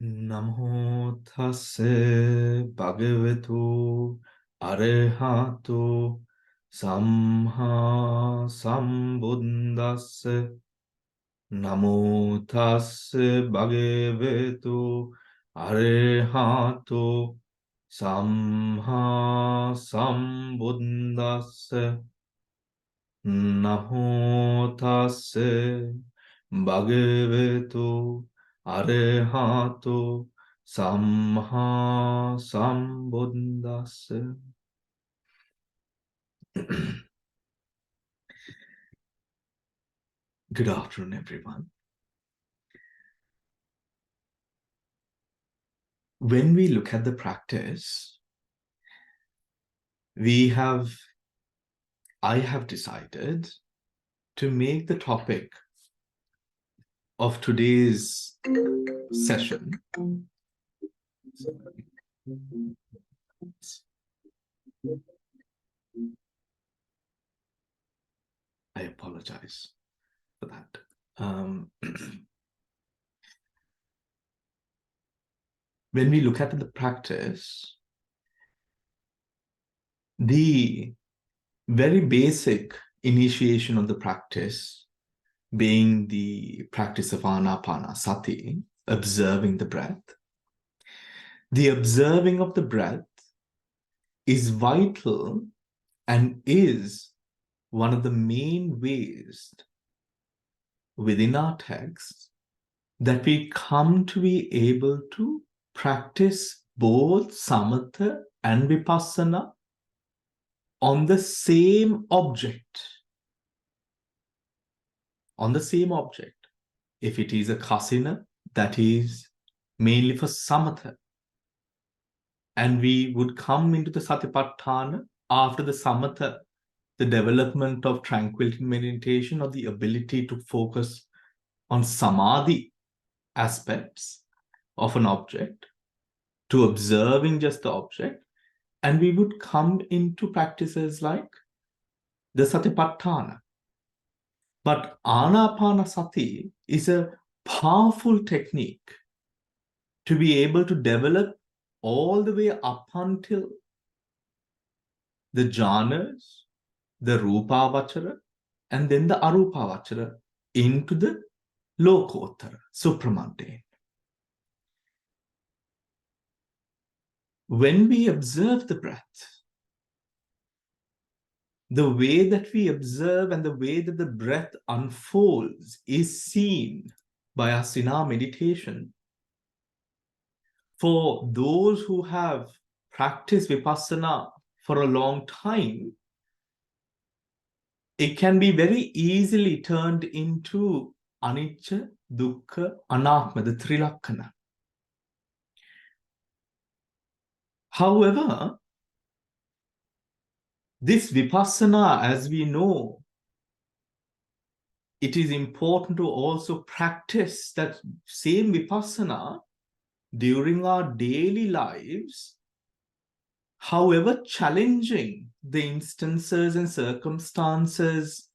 Namo thasse bhagavato arahato samma sambuddhasse. Namo thasse bhagavato arahato samma sambuddhasse. Namo thasse bhagavato arahato samma sambuddhasse. Good afternoon, everyone. When we look at the practice, I have decided to make the topic of today's session I apologize for that. When we look at the practice, the very basic initiation of the practice being the practice of anapanasati, observing the breath. The observing of the breath is vital and is one of the main ways within our text that we come to be able to practice both samatha and vipassana on the same object. On the same object. If it is a kasina, that is mainly for samatha. And we would come into the satipatthana after the samatha, the development of tranquility meditation, or the ability to focus on samadhi aspects of an object, to observing just the object, and we would come into practices like the satipatthana. But anapanasati is a powerful technique to be able to develop all the way up until the jhanas, the rupavachara, and then the arupavachara into the lokottara, supramundane. When we observe the breath, the way that we observe and the way that the breath unfolds is seen by us in our meditation. For those who have practiced vipassana for a long time, it can be very easily turned into anicca, dukkha, anatma, the trilakkhana. However, this vipassana, as we know, it is important to also practice that same vipassana during our daily lives, however challenging the instances and circumstances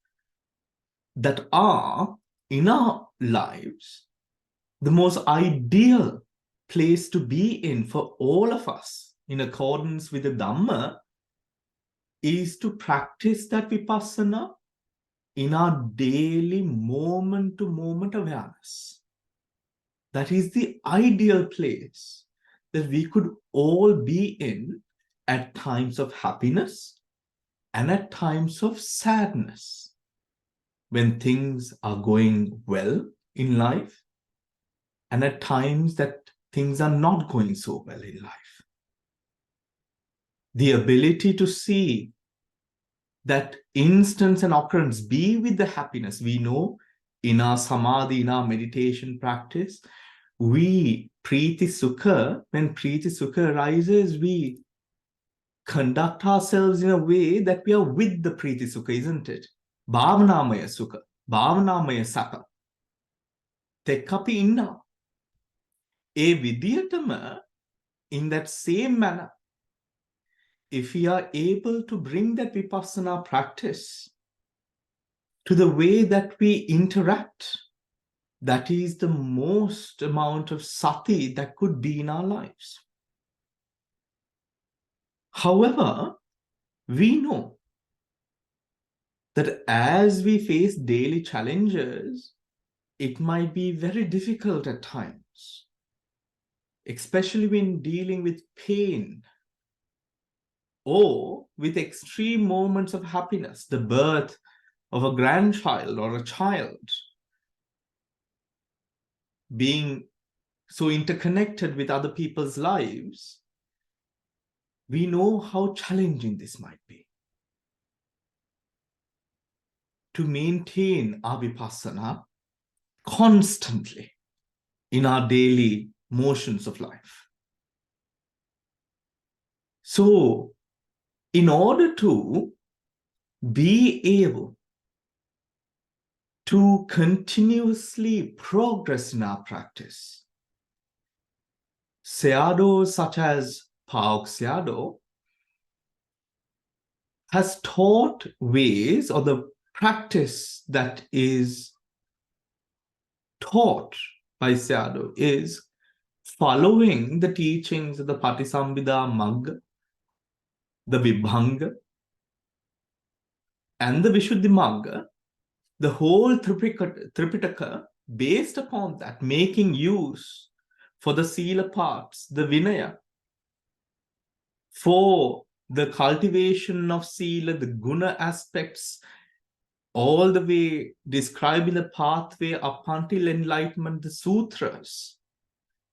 that are in our lives. The most ideal place to be in for all of us, in accordance with the Dhamma, is to practice that vipassana in our daily moment-to-moment awareness. That is the ideal place that we could all be in at times of happiness and at times of sadness. When things are going well in life and at times that things are not going so well in life. The ability to see that instance and occurrence, be with the happiness. We know in our samadhi, in our meditation practice, we priti sukha, when priti sukha arises, we conduct ourselves in a way that we are with the priti sukha, isn't it? Bhavanamaya sukha, bhavanamaya saka. Tekkapi inna. E vidiyatama, in that same manner, if we are able to bring that vipassana practice to the way that we interact that is the most amount of sati that could be in our lives. However, we know that as we face daily challenges, it might be very difficult at times, especially when dealing with pain or with extreme moments of happiness, the birth of a grandchild or a child, being so interconnected with other people's lives, we know how challenging this might be. To maintain our vipassana constantly in our daily motions of life. So, in order to be able to continuously progress in our practice, Sayadaw such as Pa-Auk Sayadaw has taught ways, or the practice that is taught by Sayadaw is following the teachings of the Patisambhida Magga, the Vibhanga, and the Vishuddhi Magga, the whole Tripitaka, based upon that, making use for the Sila parts, the Vinaya, for the cultivation of Sila, the Guna aspects, all the way describing the pathway up until enlightenment, the sutras.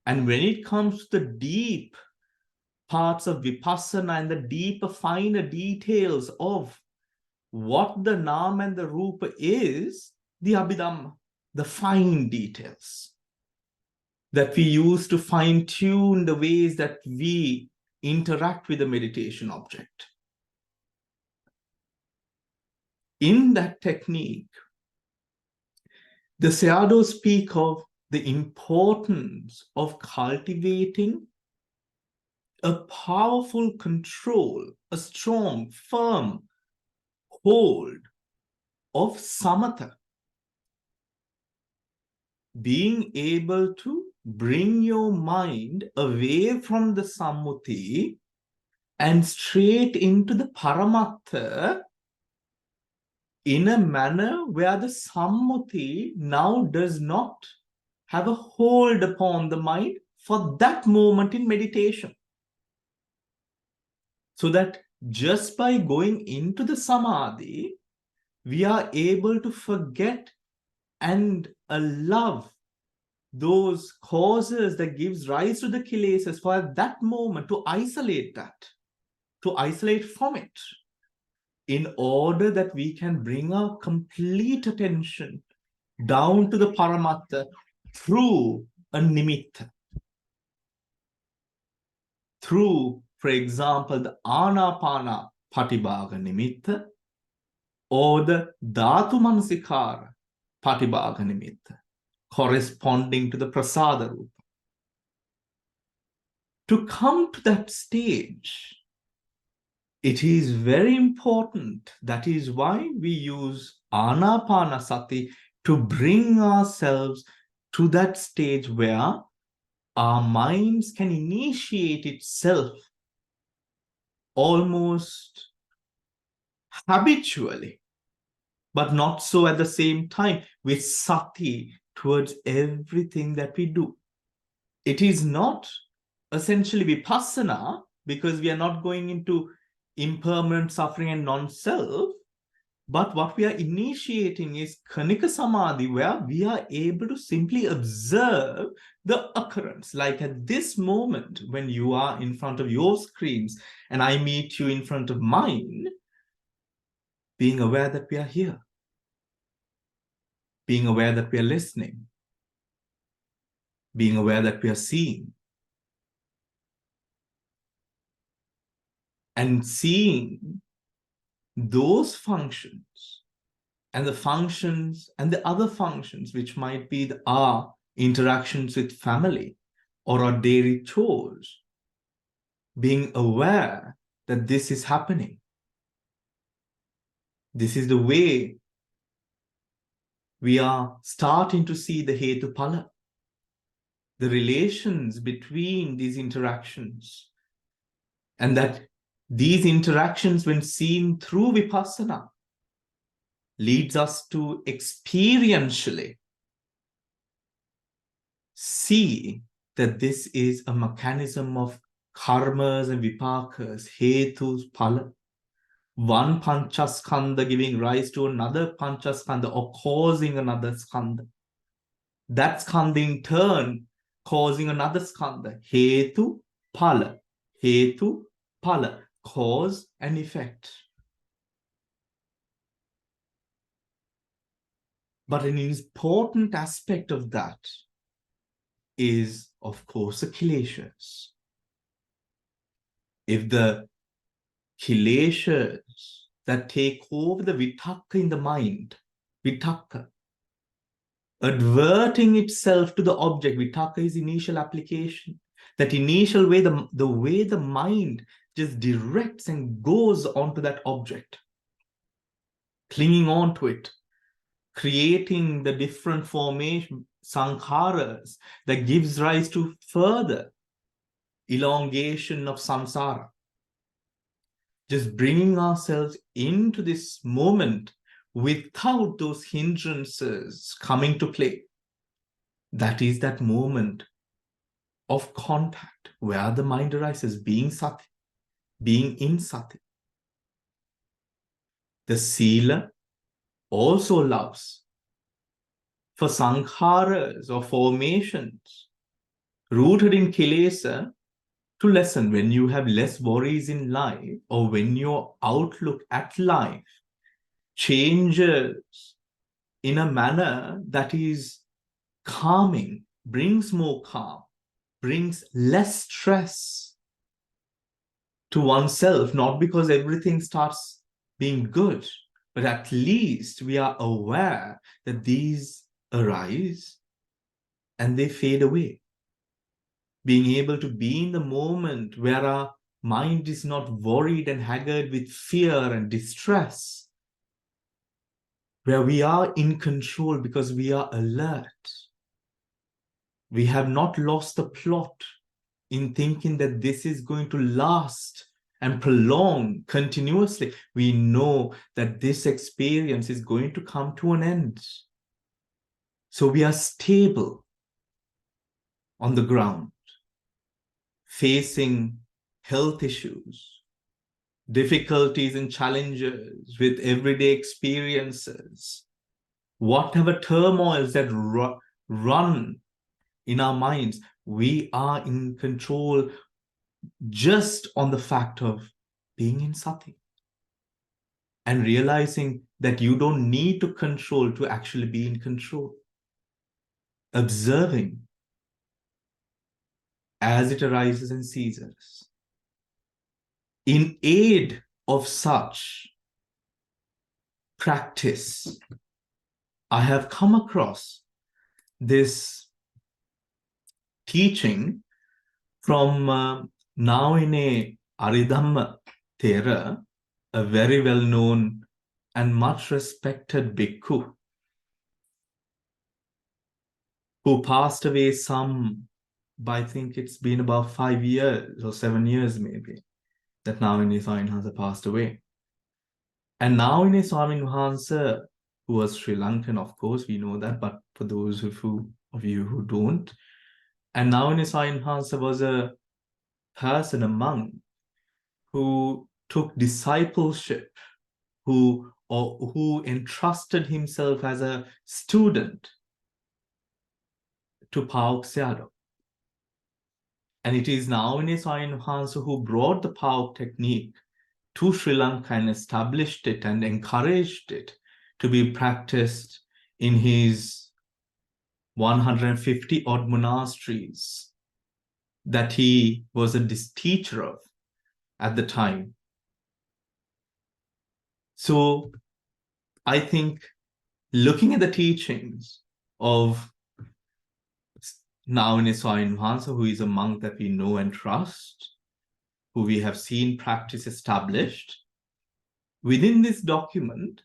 And when it comes to the deep parts of Vipassana and the deeper, finer details of what the Nam and the Rupa is, the Abhidhamma, the fine details that we use to fine-tune the ways that we interact with the meditation object. In that technique, the Sayadaw speak of the importance of cultivating a powerful control, a strong, firm hold of samatha, being able to bring your mind away from the sammuti and straight into the paramattha in a manner where the sammuti now does not have a hold upon the mind for that moment in meditation. So that just by going into the samadhi, we are able to forget and love those causes that gives rise to the kilesas for that moment, to isolate that, to isolate from it, in order that we can bring our complete attention down to the paramattha through a nimitta. Through, for example, the anapana patibhaga nimitta or the dhatu manasikara patibhaga nimitta, corresponding to the prasada rupa. To come to that stage, it is very important. That is why we use anapanasati to bring ourselves to that stage where our minds can initiate itself almost habitually, but not so at the same time, with sati towards everything that we do. It is not essentially vipassana because we are not going into impermanent suffering and non-self, but what we are initiating is Kanika Samadhi, where we are able to simply observe the occurrence. Like at this moment, when you are in front of your screens and I meet you in front of mine, being aware that we are here, being aware that we are listening, being aware that we are seeing, and seeing those functions and the functions and the other functions, which might be our interactions with family or our daily chores, being aware that this is happening. This is the way we are starting to see the Hetupala, the relations between these interactions, and that these interactions, when seen through Vipassana, leads us to experientially see that this is a mechanism of karmas and vipakas, hetus, pala. One panchaskandha giving rise to another panchaskandha or causing another skandha. That skandha in turn causing another skandha. Hetu, pala. Hetu, pala. Cause and effect. But an important aspect of that is, of course, the kileshas. If the kileshas that take over the vitakka in the mind, vitakka, adverting itself to the object, vitakka is initial application. That initial way, the way the mind just directs and goes onto that object, clinging on to it, creating the different formation, sankharas, that gives rise to further elongation of samsara. Just bringing ourselves into this moment without those hindrances coming to play. That is that moment of contact where the mind arises, being sati, being in sati. The sila also allows for sankharas or formations rooted in kilesa to lessen when you have less worries in life, or when your outlook at life changes in a manner that is calming, brings more calm, brings less stress to oneself, not because everything starts being good, but at least we are aware that these arise and they fade away. Being able to be in the moment where our mind is not worried and haggard with fear and distress, where we are in control because we are alert. We have not lost the plot in thinking that this is going to last and prolong continuously. We know that this experience is going to come to an end. So we are stable on the ground, facing health issues, difficulties and challenges with everyday experiences, whatever turmoils that run in our minds, we are in control just on the fact of being in sati and realizing that you don't need to control to actually be in control. Observing as it arises and ceases. In aid of such practice, I have come across this teaching from Naoine Aridhamma Thera, a very well-known and much respected bhikkhu, who passed away I think it's been about 5 years or 7 years maybe, that Naoine Swami Mahansa passed away. And Naoine Swami Mahansa, who was Sri Lankan, of course, we know that, but for those of you who don't, and Naoine Swami Mahansa was a person, a monk, who took discipleship, who entrusted himself as a student to Pauk Sayadaw. And it is Naoine Swami Mahansa who brought the Pauk technique to Sri Lanka and established it and encouraged it to be practiced in his 150 odd monasteries that he was a teacher of at the time. So I think looking at the teachings of Naoine Swami Mahansa, who is a monk that we know and trust, who we have seen practice established, within this document,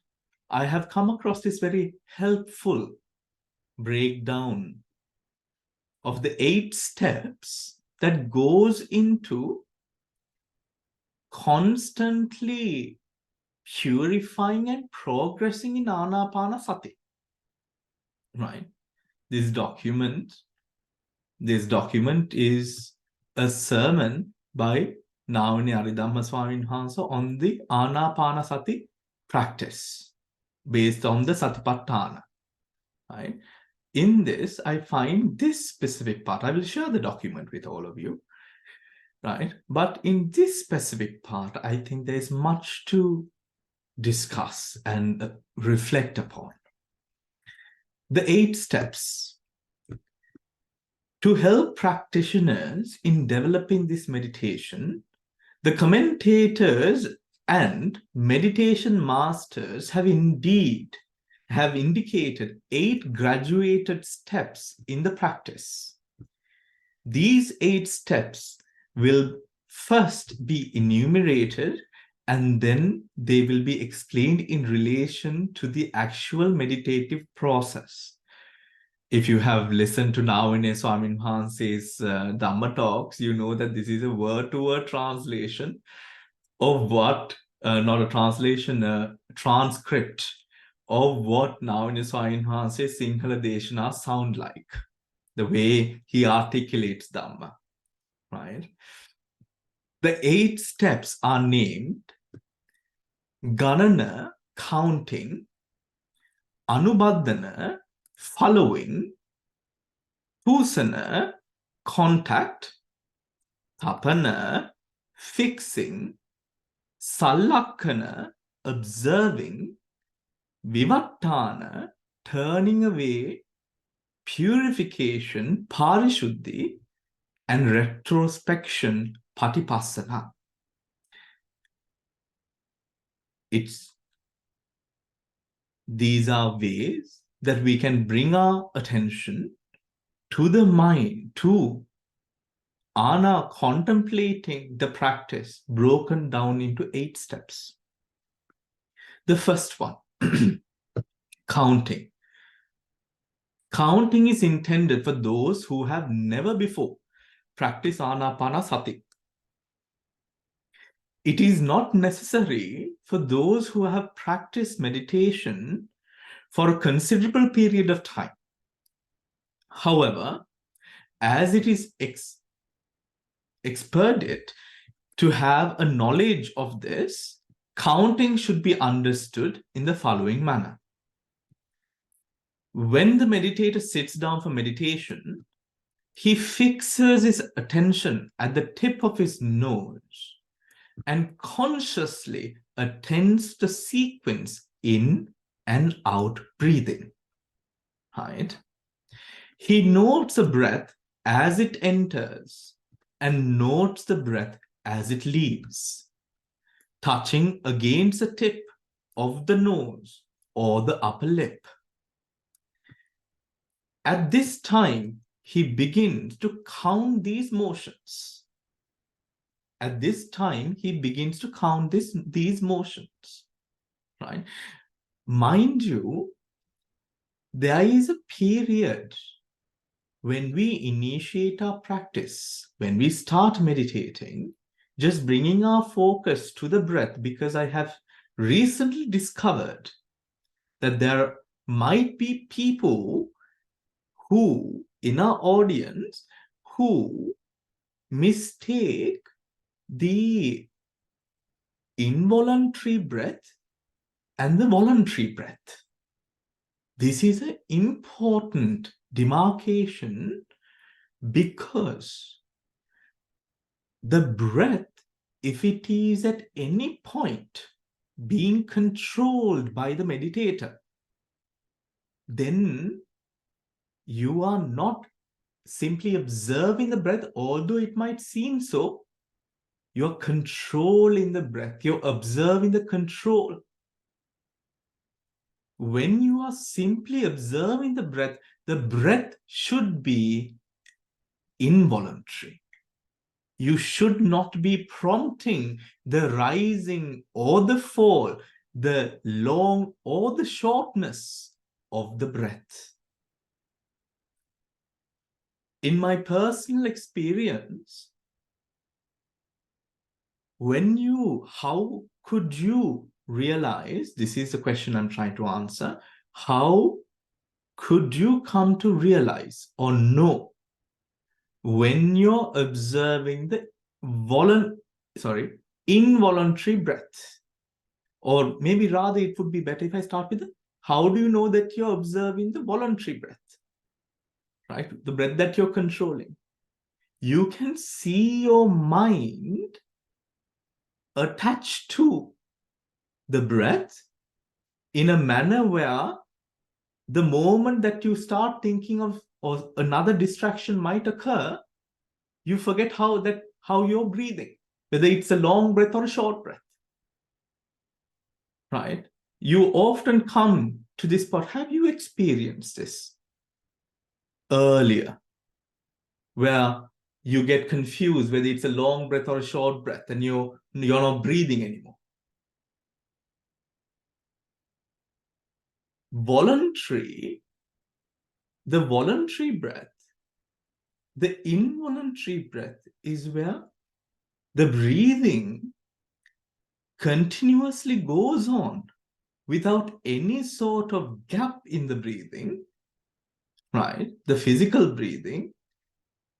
I have come across this very helpful breakdown of the 8 steps that goes into constantly purifying and progressing in Anapanasati. Right? This document is a sermon by Navani Aridhamma Swamin Hansa on the Anapanasati practice based on the Satipatthana. Right? In this, I find this specific part. I will share the document with all of you. Right? But in this specific part, I think there is much to discuss and reflect upon. The 8 steps to help practitioners in developing this meditation, the commentators and meditation masters have indicated 8 graduated steps in the practice. These 8 steps will first be enumerated and then they will be explained in relation to the actual meditative process. If you have listened to Navani Swamin Hanse's Dhamma talks, you know that this is a word-to-word translation of what, not a translation, a transcript of what Navani Swamin Hanse's Sinhala Deshana sound like, the way he articulates Dhamma, right? The 8 steps are named Ganana, counting, Anubaddhana, following, Pusana, contact, Tapana, fixing, Sallakkana, observing, Vivattana, turning away, purification, Parishuddhi, and retrospection, Patipassana. These are ways that we can bring our attention to the mind, to Ana contemplating the practice broken down into 8 steps. The first one, counting. Counting is intended for those who have never before practiced Anapanasati. It is not necessary for those who have practiced meditation for a considerable period of time. However, as it is expedient to have a knowledge of this, counting should be understood in the following manner. When the meditator sits down for meditation, he fixes his attention at the tip of his nose and consciously attends the sequence in and out breathing. Right? He notes the breath as it enters and notes the breath as it leaves, touching against the tip of the nose or the upper lip. At this time, he begins to count these motions. At this time, he begins to count these motions, right? Mind you, there is a period when we initiate our practice, when we start meditating, just bringing our focus to the breath, because I have recently discovered that there might be people who, in our audience, who mistake the involuntary breath and the voluntary breath. This is an important demarcation because the breath, if it is at any point being controlled by the meditator, then you are not simply observing the breath, although it might seem so. You're controlling the breath. You're observing the control. When you are simply observing the breath should be involuntary. You should not be prompting the rising or the fall. the long or the shortness of the breath. In my personal experience, how could you realize, this is the question I'm trying to answer, how could you come to realize or know when you're observing the involuntary breath? Or maybe rather it would be better if I start with how do you know that you're observing the voluntary breath, right? The breath that you're controlling. You can see your mind attached to the breath in a manner where the moment that you start thinking of or another distraction might occur, you forget how you're breathing, whether it's a long breath or a short breath, right? You often come to this part. Have you experienced this earlier, where you get confused whether it's a long breath or a short breath, and you're not breathing anymore? The voluntary breath, the involuntary breath is where the breathing continuously goes on without any sort of gap in the breathing, right? The physical breathing,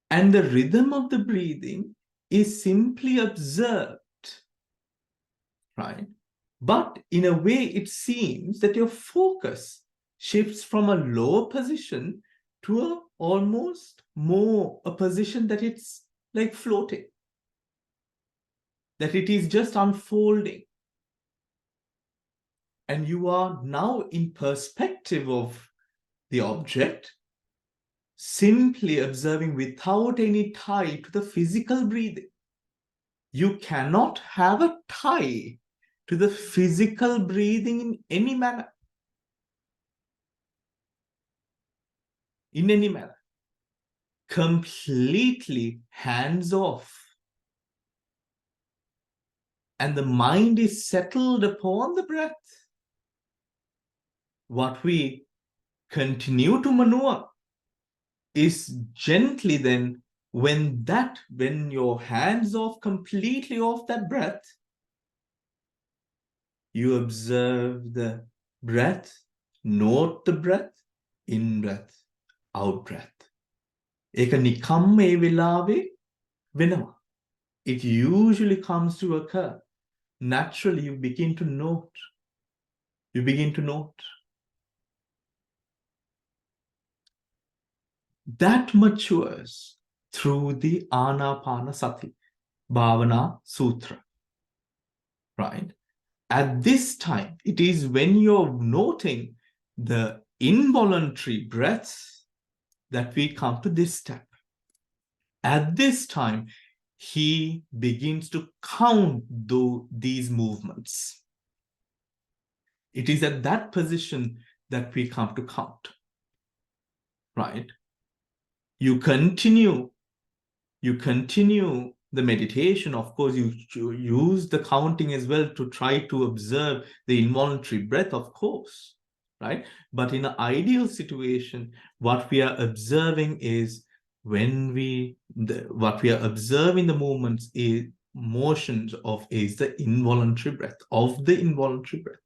and the rhythm of the breathing is simply observed, right? But in a way, it seems that your focus shifts from a lower position to almost more a position that it's like floating, that it is just unfolding. And you are now in perspective of the object, simply observing without any tie to the physical breathing. You cannot have a tie to the physical breathing in any manner. In any manner. Completely hands off. And the mind is settled upon the breath. What we continue to maneuver is gently then, when your hands off completely off that breath, you observe the breath, note the breath, in breath, out breath. ඒක නිකම්ම ඒ වෙලාවේ වෙනවා. It usually comes to occur. Naturally, you begin to note. You begin to note. That matures through the Anapanasati Bhavana Sutra, right? At this time, it is when you're noting the involuntary breaths that we come to this step. At this time, he begins to count these movements. It is at that position that we come to count, right? You continue the meditation. Of course, you use the counting as well to try to observe the involuntary breath, of course, right? But in an ideal situation, what we are observing is what we are observing the movements is motions is the involuntary breath, of the involuntary breath.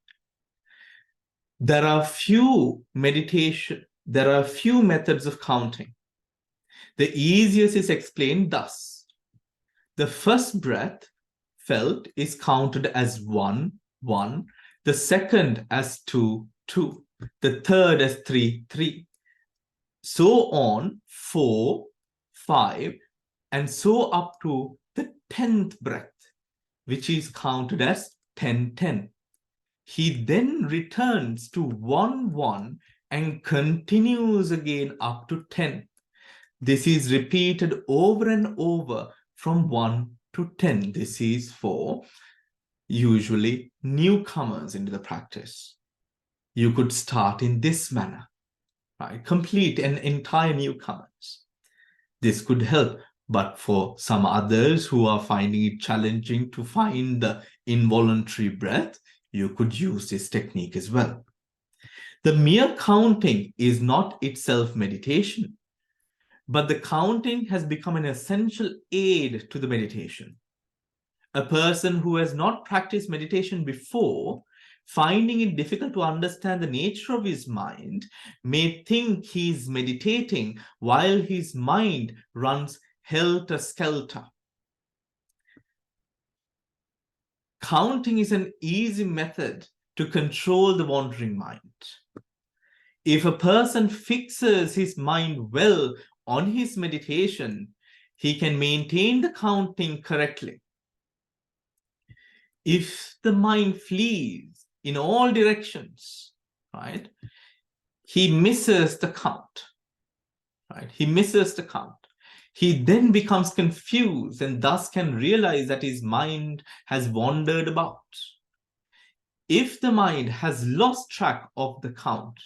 There are few methods of counting. The easiest is explained thus. The first breath felt is counted as 1, 1. The second as 2, 2. The third as 3, 3. So on, 4, 5, and so up to the 10th breath, which is counted as 10, 10. He then returns to 1, 1 and continues again up to 10. This is repeated over and over from 1 to 10. This is for usually newcomers into the practice. You could start in this manner, right? Complete an entire newcomers. This could help. But for some others who are finding it challenging to find the involuntary breath, you could use this technique as well. The mere counting is not itself meditation, but the counting has become an essential aid to the meditation. A person who has not practiced meditation before, finding it difficult to understand the nature of his mind, may think he's meditating while his mind runs helter-skelter. Counting is an easy method to control the wandering mind. If a person fixes his mind well on his meditation, he can maintain the counting correctly. If the mind flees in all directions, right, he misses the count, right? He misses the count. He then becomes confused and thus can realize that his mind has wandered about. If the mind has lost track of the count,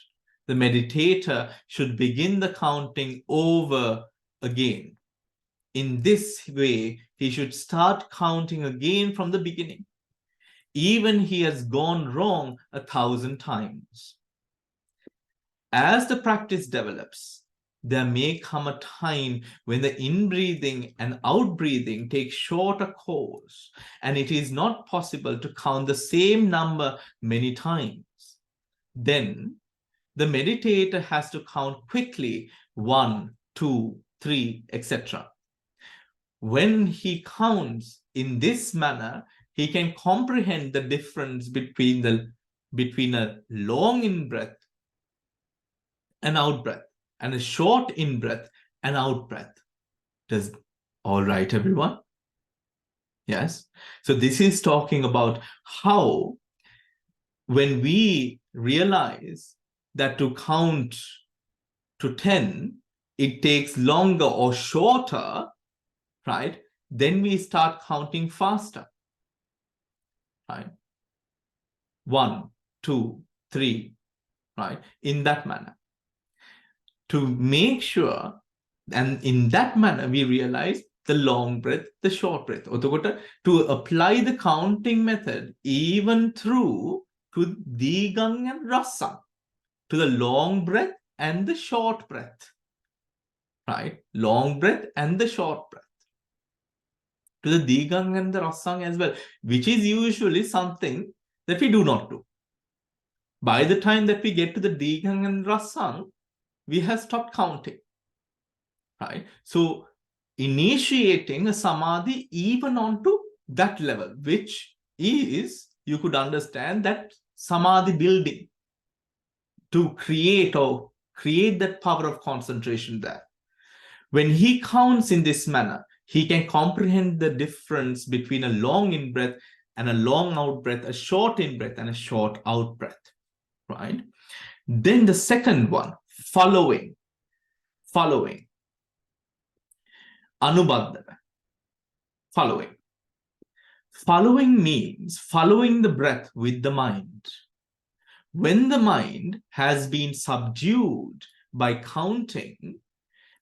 the meditator should begin the counting over again. In this way, he should start counting again from the beginning, even he has gone wrong 1,000 times. As the practice develops, there may come a time when the in-breathing and out-breathing take shorter course, and it is not possible to count the same number many times. Then the meditator has to count quickly 1, 2, 3, etc. When he counts in this manner, he can comprehend the difference between a long in-breath and out-breath and a short in-breath and out-breath. Does all right, everyone? Yes. So this is talking about how when we realize that to count to 10, it takes longer or shorter, right? Then we start counting faster. Right? 1, 2, 3, right? In that manner. To make sure, and in that manner, we realize the long breath, the short breath. To apply the counting method even through to Digang and Rasang, to the long breath and the short breath. Right? Long breath and the short breath. To the Digang and the Rasang as well, which is usually something that we do not do. By the time that we get to the Digang and Rasang, we have stopped counting. Right? So initiating a samadhi even onto that level, which is, you could understand, that samadhi building to create that power of concentration there. When he counts in this manner, he can comprehend the difference between a long in-breath and a long out-breath, a short in-breath and a short out-breath, right? Then the second one, following. Anubaddhana. Following means following the breath with the mind. When the mind has been subdued by counting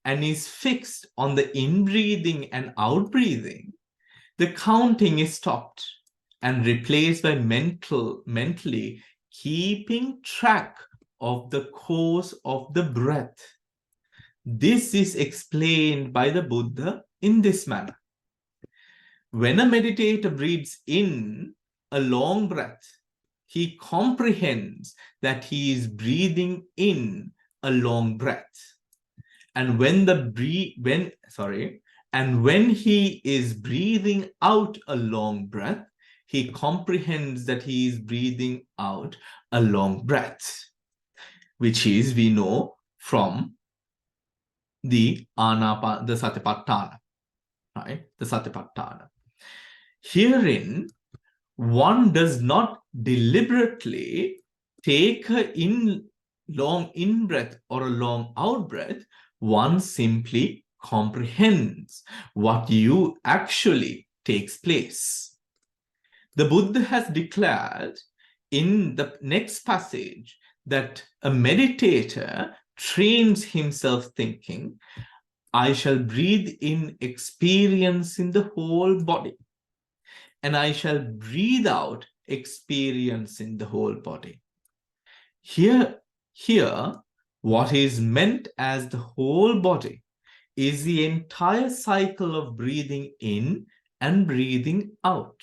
and is fixed on the in-breathing and out-breathing, the counting is stopped and replaced by mentally keeping track of the course of the breath. This is explained by the Buddha in this manner. When a meditator breathes in a long breath, he comprehends that he is breathing in a long breath. And when he is breathing out a long breath, he comprehends that he is breathing out a long breath, which is, we know from the Satipatthana, right? The Satipatthana. Herein, one does not deliberately take a long in-breath or a long out-breath. One simply comprehends what actually takes place. The Buddha has declared in the next passage that a meditator trains himself thinking, I shall breathe in experience in the whole body, and I shall breathe out experiencing the whole body. Here, what is meant as the whole body is the entire cycle of breathing in and breathing out.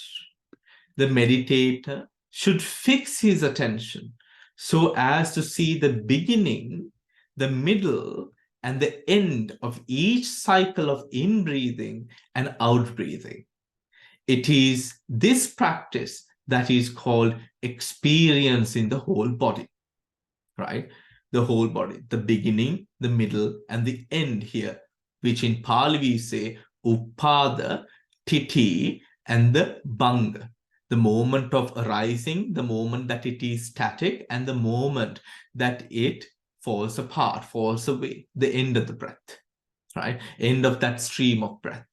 The meditator should fix his attention so as to see the beginning, the middle, and the end of each cycle of in-breathing and out-breathing. It is this practice that is called experiencing the whole body, right? The whole body, the beginning, the middle, and the end here, which in Pali we say Upada, Titi, and the Banga. The moment of arising, the moment that it is static, and the moment that it falls apart, falls away, the end of the breath, right? End of that stream of breath.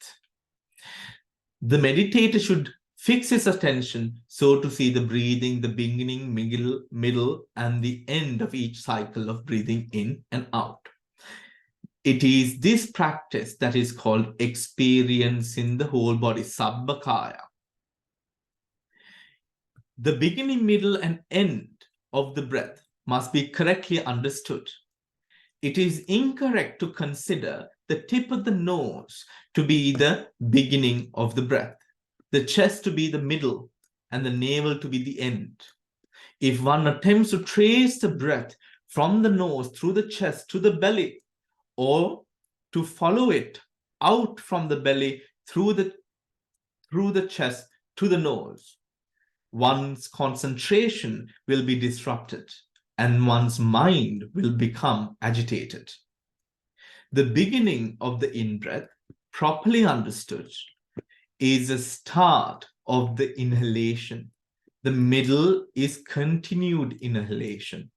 The meditator should fix his attention so to see the breathing, the beginning, middle, and the end of each cycle of breathing in and out. It is this practice that is called experiencing the whole body, Sabbakaya. The beginning, middle, and end of the breath must be correctly understood. It is incorrect to consider the tip of the nose to be the beginning of the breath, the chest to be the middle, and the navel to be the end. If one attempts to trace the breath from the nose through the chest to the belly, or to follow it out from the belly through the chest to the nose, one's concentration will be disrupted and one's mind will become agitated. The beginning of the in-breath, properly understood, is a start of the inhalation. The middle is continued inhalation.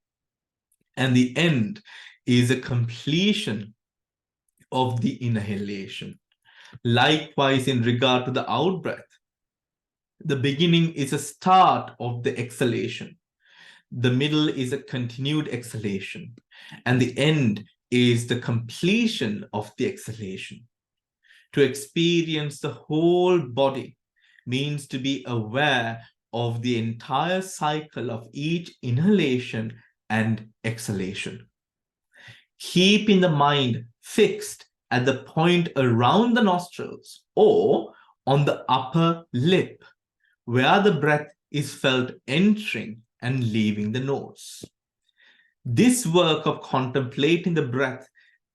And the end is a completion of the inhalation. Likewise, in regard to the out-breath, the beginning is a start of the exhalation. The middle is a continued exhalation. And the end is the completion of the exhalation. To experience the whole body means to be aware of the entire cycle of each inhalation and exhalation. Keeping the mind fixed at the point around the nostrils or on the upper lip, where the breath is felt entering and leaving the nose. This work of contemplating the breath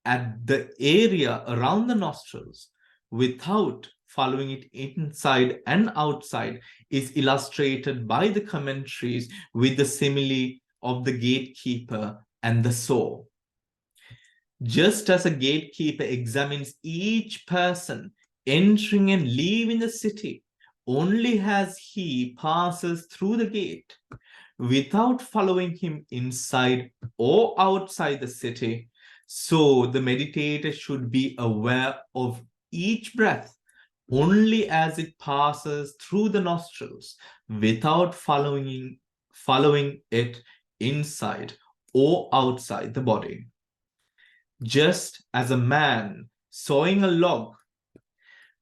at the area around the nostrils without following it inside and outside is illustrated by the commentaries with the simile of the gatekeeper and the saw. Just as a gatekeeper examines each person entering and leaving the city only as he passes through the gate, without following him inside or outside the city, so the meditator should be aware of each breath only as it passes through the nostrils, without following it inside or outside the body. Just as a man sawing a log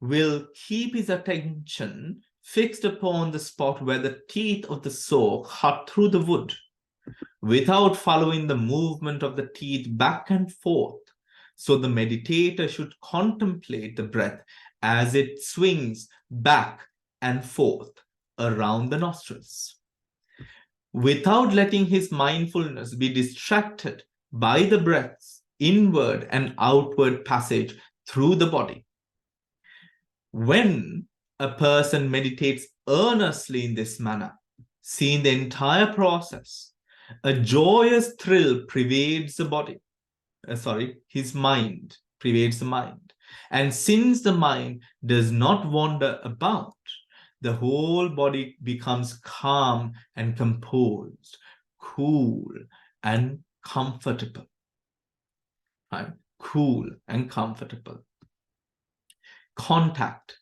will keep his attention fixed upon the spot where the teeth of the saw cut through the wood, without following the movement of the teeth back and forth, so the meditator should contemplate the breath as it swings back and forth around the nostrils, without letting his mindfulness be distracted by the breath's inward and outward passage through the body. When a person meditates earnestly in this manner, seeing the entire process, a joyous thrill pervades the body. His mind pervades the mind. And since the mind does not wander about, the whole body becomes calm and composed, cool and comfortable. Right? Cool and comfortable. Contact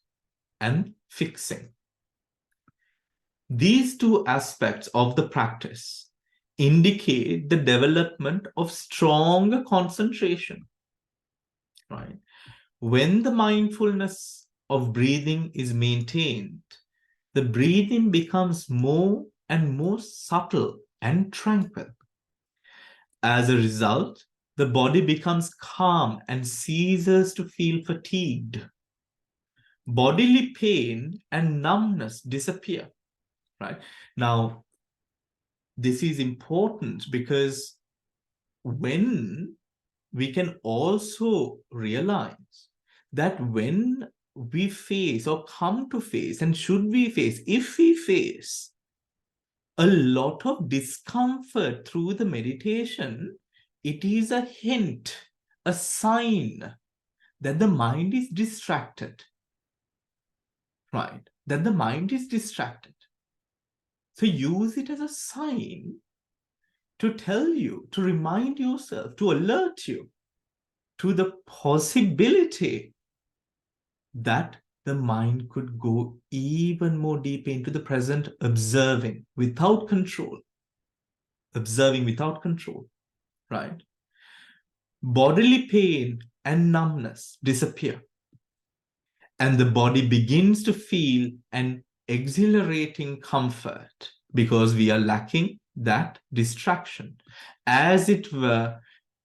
and fixing. These two aspects of the practice indicate the development of stronger concentration. Right? When the mindfulness of breathing is maintained, the breathing becomes more and more subtle and tranquil. As a result, the body becomes calm and ceases to feel fatigued. Bodily pain and numbness disappear, right? Now, this is important because when we can also realize that when we face or come to face, and should we face, if we face a lot of discomfort through the meditation, it is a hint, a sign that the mind is distracted, right? That the mind is distracted. So use it as a sign to tell you, to remind yourself, to alert you to the possibility that the mind could go even more deep into the present, observing without control. Observing without control, right? Bodily pain and numbness disappear. And the body begins to feel an exhilarating comfort because we are lacking that distraction, as it were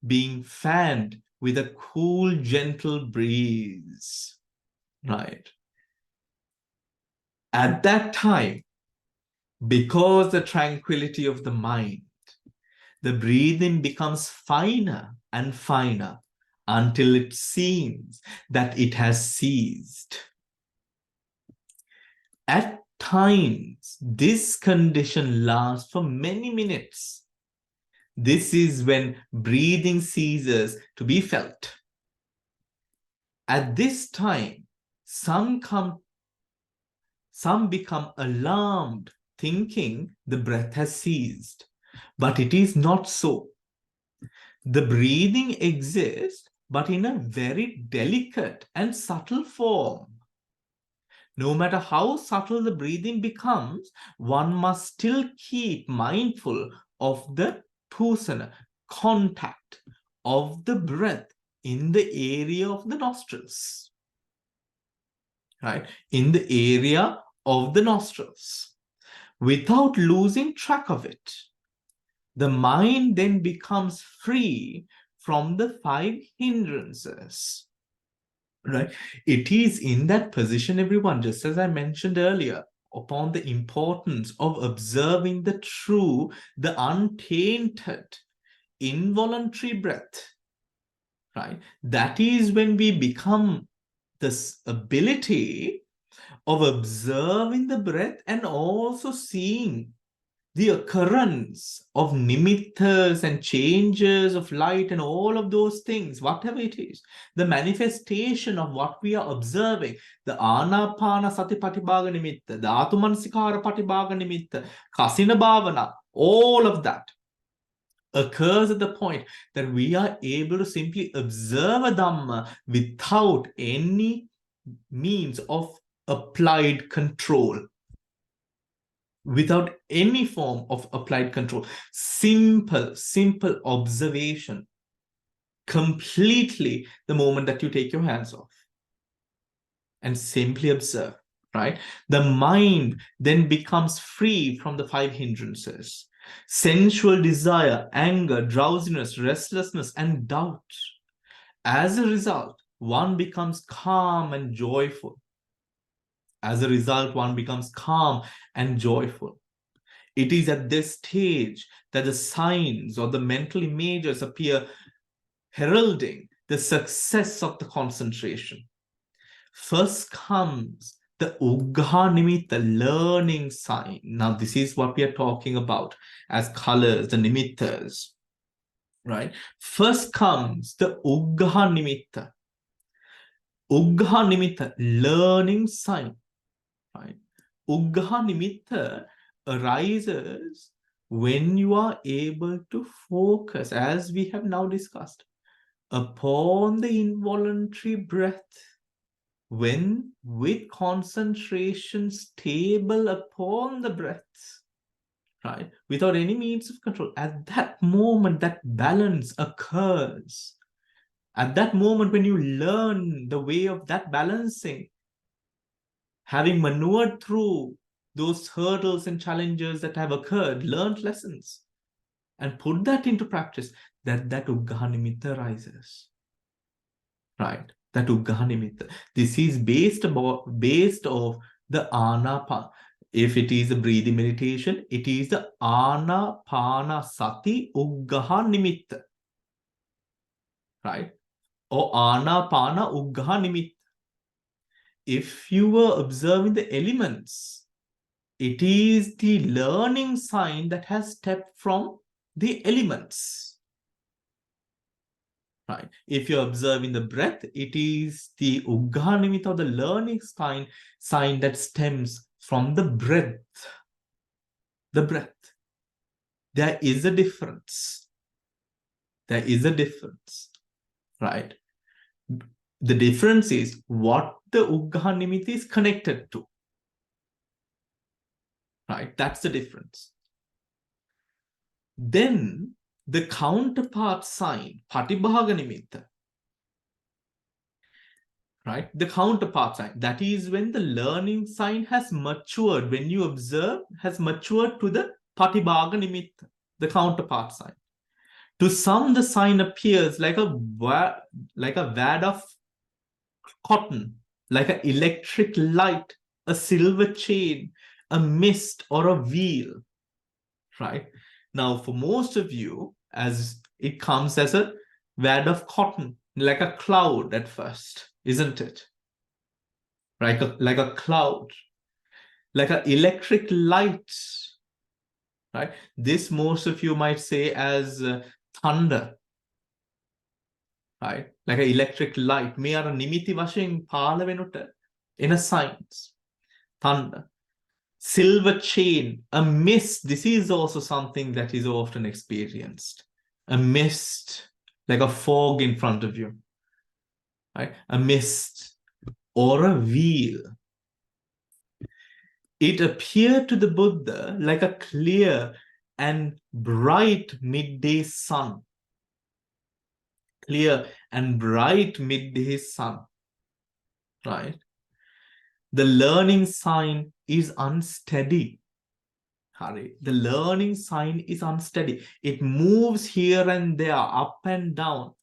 being fanned with a cool, gentle breeze, right? At that time, because the tranquility of the mind, the breathing becomes finer and finer until it seems that it has ceased. At times, this condition lasts for many minutes. This is when breathing ceases to be felt. At this time, some become alarmed, thinking the breath has ceased. But it is not so. The breathing exists, but in a very delicate and subtle form. No matter how subtle the breathing becomes, one must still keep mindful of the pusana, contact of the breath in the area of the nostrils, right? In the area of the nostrils, without losing track of it. The mind then becomes free from the 5 hindrances, right? It is in that position, everyone, just as I mentioned earlier, upon the importance of observing the true, the untainted, involuntary breath, right? That is when we become this ability of observing the breath and also seeing the occurrence of nimittas and changes of light and all of those things, whatever it is, the manifestation of what we are observing, the Anapana Sati Patibhaga Nimitta, the Atumansikara Patibhaga Nimitta, Kasina Bhavana, all of that occurs at the point that we are able to simply observe a Dhamma without any means of applied control. Without any form of applied control. Simple observation. Completely the moment that you take your hands off and simply observe, right? The mind then becomes free from the 5 hindrances. Sensual desire, anger, drowsiness, restlessness, and doubt. As a result, one becomes calm and joyful. As a result, one becomes calm and joyful. It is at this stage that the signs or the mental images appear heralding the success of the concentration. First comes the Ugha Nimitta, learning sign. Now, this is what we are talking about as colors, the Nimittas, right? First comes the Ugha Nimitta. Ugha Nimitta, learning sign, right? Ugha Nimitta arises when you are able to focus, as we have now discussed, upon the involuntary breath, when with concentration stable upon the breath, right, without any means of control. At that moment, that balance occurs. At that moment, when you learn the way of that balancing, having maneuvered through those hurdles and challenges that have occurred, learned lessons, and put that into practice, that Uggah Nimitta rises. Right? That Uggah Nimitta. This is based off the Anapana. If it is a breathing meditation, it is the Anapana Sati Uggah Nimitta. Right? Or Anapana Uggah Nimitta. If you were observing the elements, it is the learning sign that has stepped from the elements. Right. If you're observing the breath, it is the Uggah Nimitta, or the learning sign that stems from the breath. The breath. There is a difference. There is a difference. Right. The difference is what the Uggah Nimitta is connected to. Right. That's the difference. Then the counterpart sign, Patibhaga Nimitta. Right? The counterpart sign. That is when the learning sign has matured, when you observe, has matured to the Patibhaga Nimitta, the counterpart sign. To some, the sign appears like a wad of cotton, like an electric light, a silver chain, a mist, or a wheel. Right? Now, for most of you, as it comes as a wad of cotton, like a cloud at first, isn't it? Like a cloud, like an electric light, right? This most of you might say as thunder, right? Like an electric light. Me ara nimiti වශයෙන් පාළ වෙනුට in a science, thunder. Silver chain, a mist. This is also something that is often experienced. A mist, like a fog in front of you, right? A mist or a wheel. It appeared to the Buddha like a clear and bright midday sun. Clear and bright midday sun. Right? The learning sign is unsteady. Hari. The learning sign is unsteady. It moves here and there, up and down.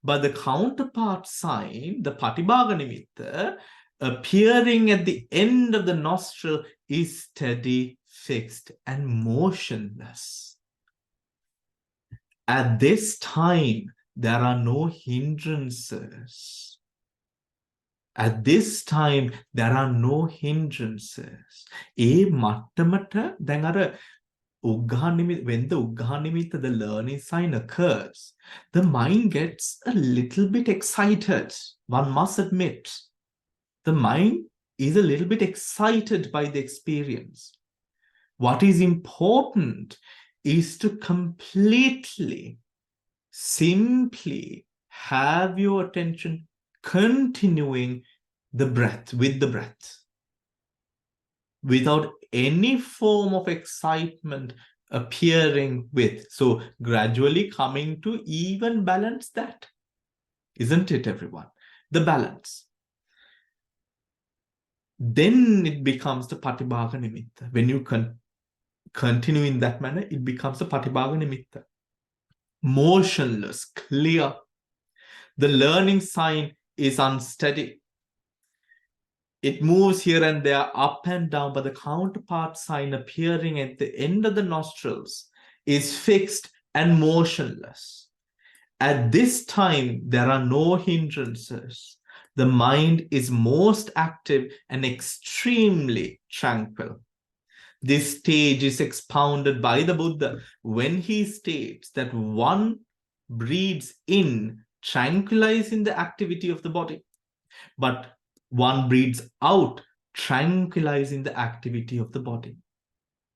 But the counterpart sign, the Patibhaga Nimitta, appearing at the end of the nostril, is steady, fixed, and motionless. At this time, there are no hindrances. At this time, there are no hindrances. ඒ මට්ටමට දැන් අර Uggah Nimitta, when the Uggah Nimitta, the learning sign occurs, the mind gets a little bit excited. One must admit, the mind is a little bit excited by the experience. What is important is to completely, simply have your attention continuing the breath, with the breath, without any form of excitement appearing with. So gradually coming to even balance that. Isn't it, everyone? The balance. Then it becomes the Patibhaga Nimitta. When you continue in that manner, it becomes the Patibhaga Nimitta. Motionless, clear. The learning sign is unsteady. It moves here and there, up and down, but the counterpart sign appearing at the end of the nostrils is fixed and motionless. At this time, there are no hindrances. The mind is most active and extremely tranquil. This stage is expounded by the Buddha when he states that one breathes in, tranquilizing the activity of the body, but one breathes out, tranquilizing the activity of the body.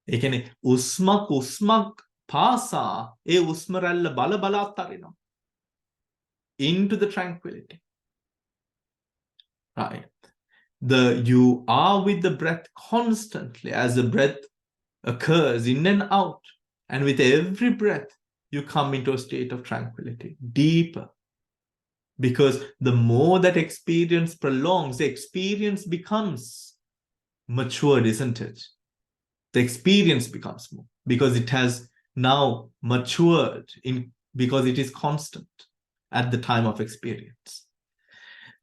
ඒ කියන්නේ උස්මක් පාසා ඒ උස්ම රැල්ල බල බලාත් අරිනවා into the tranquility. Right? You are with the breath constantly as the breath occurs in and out, and with every breath you come into a state of tranquility, deeper. Because the more that experience prolongs, the experience becomes matured, isn't it? The experience becomes more because it has now matured because it is constant at the time of experience.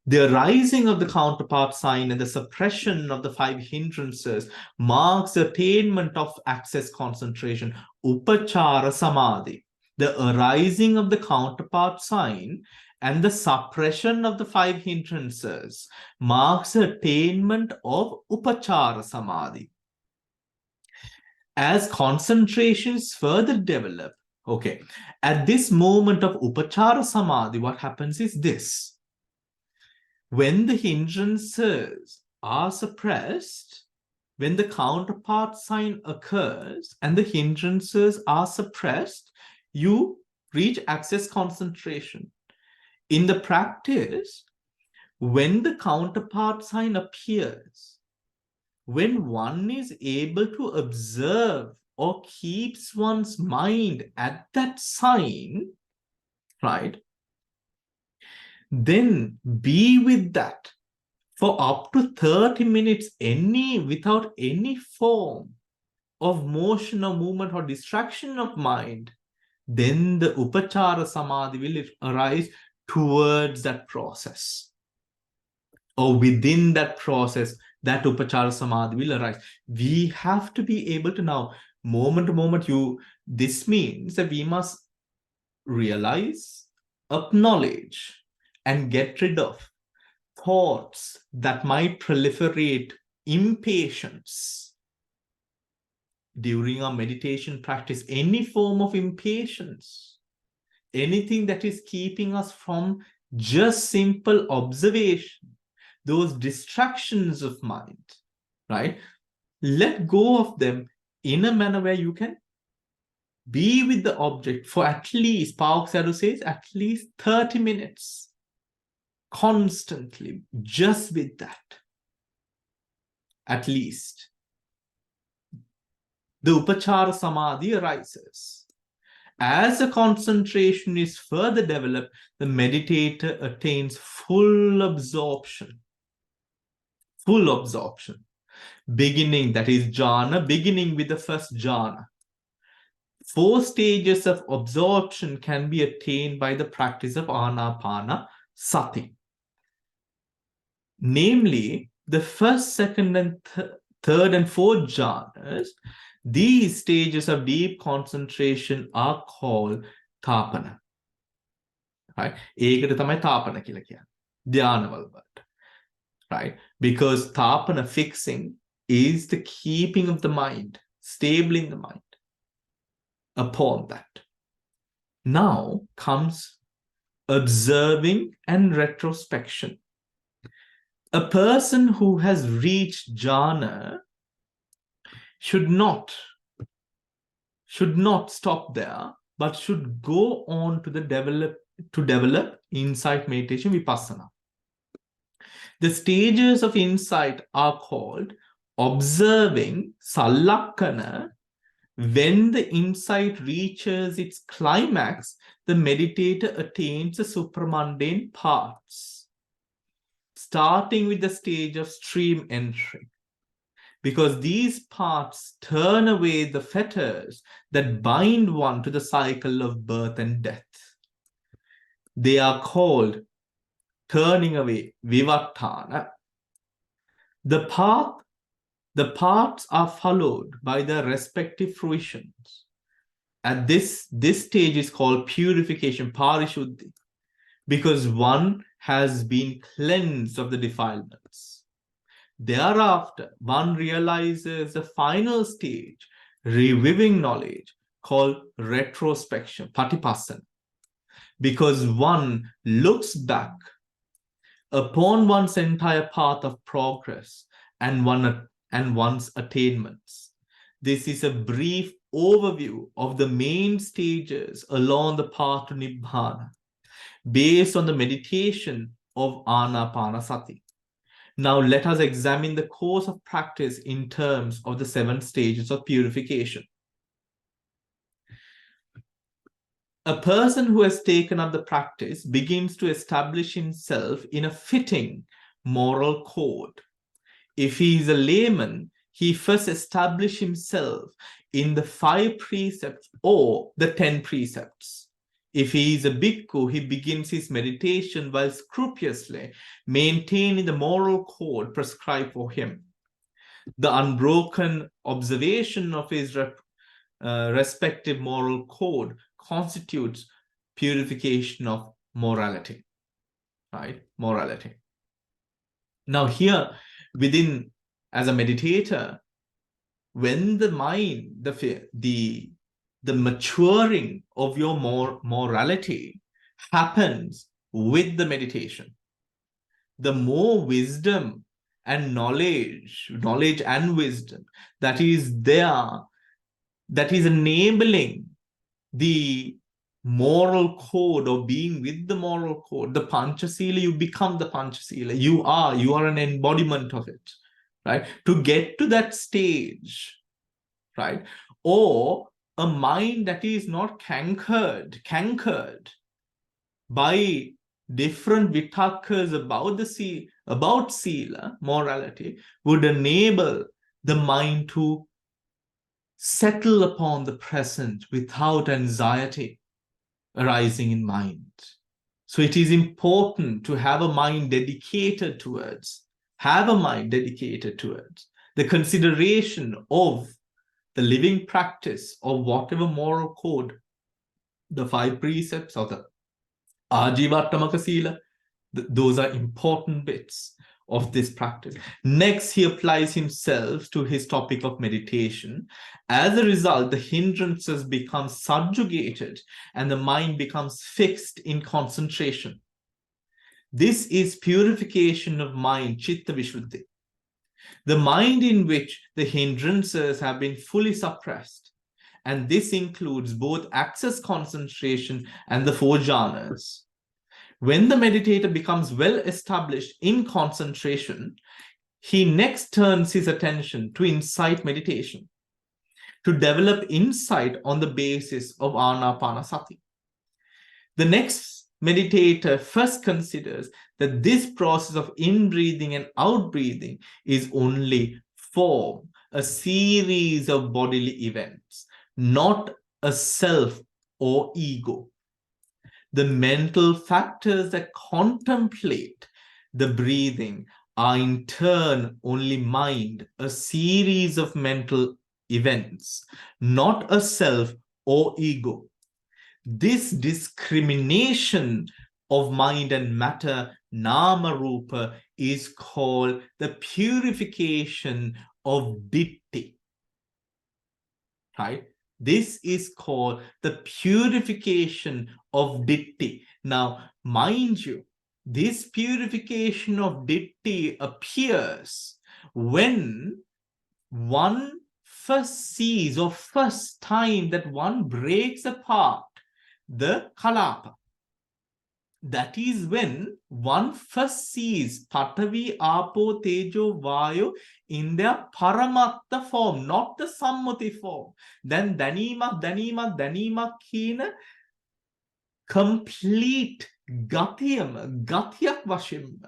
The arising of the counterpart sign and the suppression of the five hindrances marks the attainment of access concentration, upachara samadhi. The arising of the counterpart sign and the suppression of the five hindrances marks the attainment of upachara samadhi. As concentrations further develop, okay, at this moment of upachara samadhi, what happens is this. When the hindrances are suppressed, when the counterpart sign occurs and the hindrances are suppressed, you reach access concentration. In the practice, when the counterpart sign appears, when one is able to observe or keeps one's mind at that sign, right, then be with that for up to 30 minutes without any form of motion or movement or distraction of mind, then the upachara samadhi will arise towards that process. Or within that process, that upachara samadhi will arise. We have to be able to now, moment to moment, this means that we must realize, acknowledge, and get rid of thoughts that might proliferate impatience during our meditation practice, any form of impatience, anything that is keeping us from just simple observation, those distractions of mind, right? Let go of them in a manner where you can be with the object for at least, Pauk Sadhu says, at least 30 minutes. Constantly, just with that. At least. The upachara samadhi arises. As the concentration is further developed, the meditator attains full absorption. Full absorption. Beginning, that is jhana, beginning with the first jhana. 4 stages of absorption can be attained by the practice of Anapana Sati. Namely, the first, second, and third and fourth jhanas, these stages of deep concentration are called tapana. Right? ඒකට තමයි tapana කියලා කියන්නේ. ධ්‍යානවල වලට. Right? Because tapana, fixing, is the keeping of the mind, stabling the mind upon that. Now comes observing and retrospection. A person who has reached jhana should not stop there, but should go on to develop insight meditation vipassana. The stages of insight are called observing sallakkhana. When the insight reaches its climax, the meditator attains the supramundane parts, starting with the stage of stream entry. Because these parts turn away the fetters that bind one to the cycle of birth and death. They are called turning away, vivatthana. The parts are followed by the respective fruitions. At this stage is called purification, parishuddhi, because one has been cleansed of the defilements. Thereafter, one realizes the final stage, reviving knowledge, called retrospection, patipassana, because one looks back upon one's entire path of progress and one's attainments. This is a brief overview of the main stages along the path to Nibbana, based on the meditation of Anapanasati. Now let us examine the course of practice in terms of the 7 stages of purification. A person who has taken up the practice begins to establish himself in a fitting moral code. If he is a layman, he first establishes himself in the 5 precepts or the 10 precepts. If he is a bhikkhu, he begins his meditation while scrupulously maintaining the moral code prescribed for him. The unbroken observation of his respective moral code constitutes purification of morality, right? Morality. Now here, within, as a meditator, when the mind, the maturing of your morality happens with the meditation, the more wisdom and knowledge and wisdom that is there, that is enabling the moral code, or being with the moral code, the Panchasila, you become the Panchasila. You are an embodiment of it, right? To get to that stage, right? Or a mind that is not cankered by different vitakkas about sila, morality, would enable the mind to settle upon the present without anxiety arising in mind. So it is important to have a mind dedicated towards the consideration of the living practice of whatever moral code, the 5 precepts or the Ajivattamaka Sila, those are important bits of this practice. Next, he applies himself to his topic of meditation. As a result, the hindrances become subjugated and the mind becomes fixed in concentration. This is purification of mind, Chitta Vishuddhi. The mind in which the hindrances have been fully suppressed, and this includes both access concentration and the 4 jhanas. When the meditator becomes well established in concentration, he next turns his attention to insight meditation, to develop insight on the basis of Anapanasati. The next meditator first considers that this process of in-breathing and out-breathing is only form, a series of bodily events, not a self or ego. The mental factors that contemplate the breathing are in turn only mind, a series of mental events, not a self or ego. This discrimination of mind and matter, nama rupa, is called the purification of ditthi, right? This is called the purification of ditthi. Now, mind you, this purification of ditthi appears when one first sees, or first time that one breaks apart the kalapa. That is when one first sees Patavi, Apo, Tejo, Vayu in their Paramatta form, not the Sammuti form. Then Danima Kina complete Gatyak Vashim.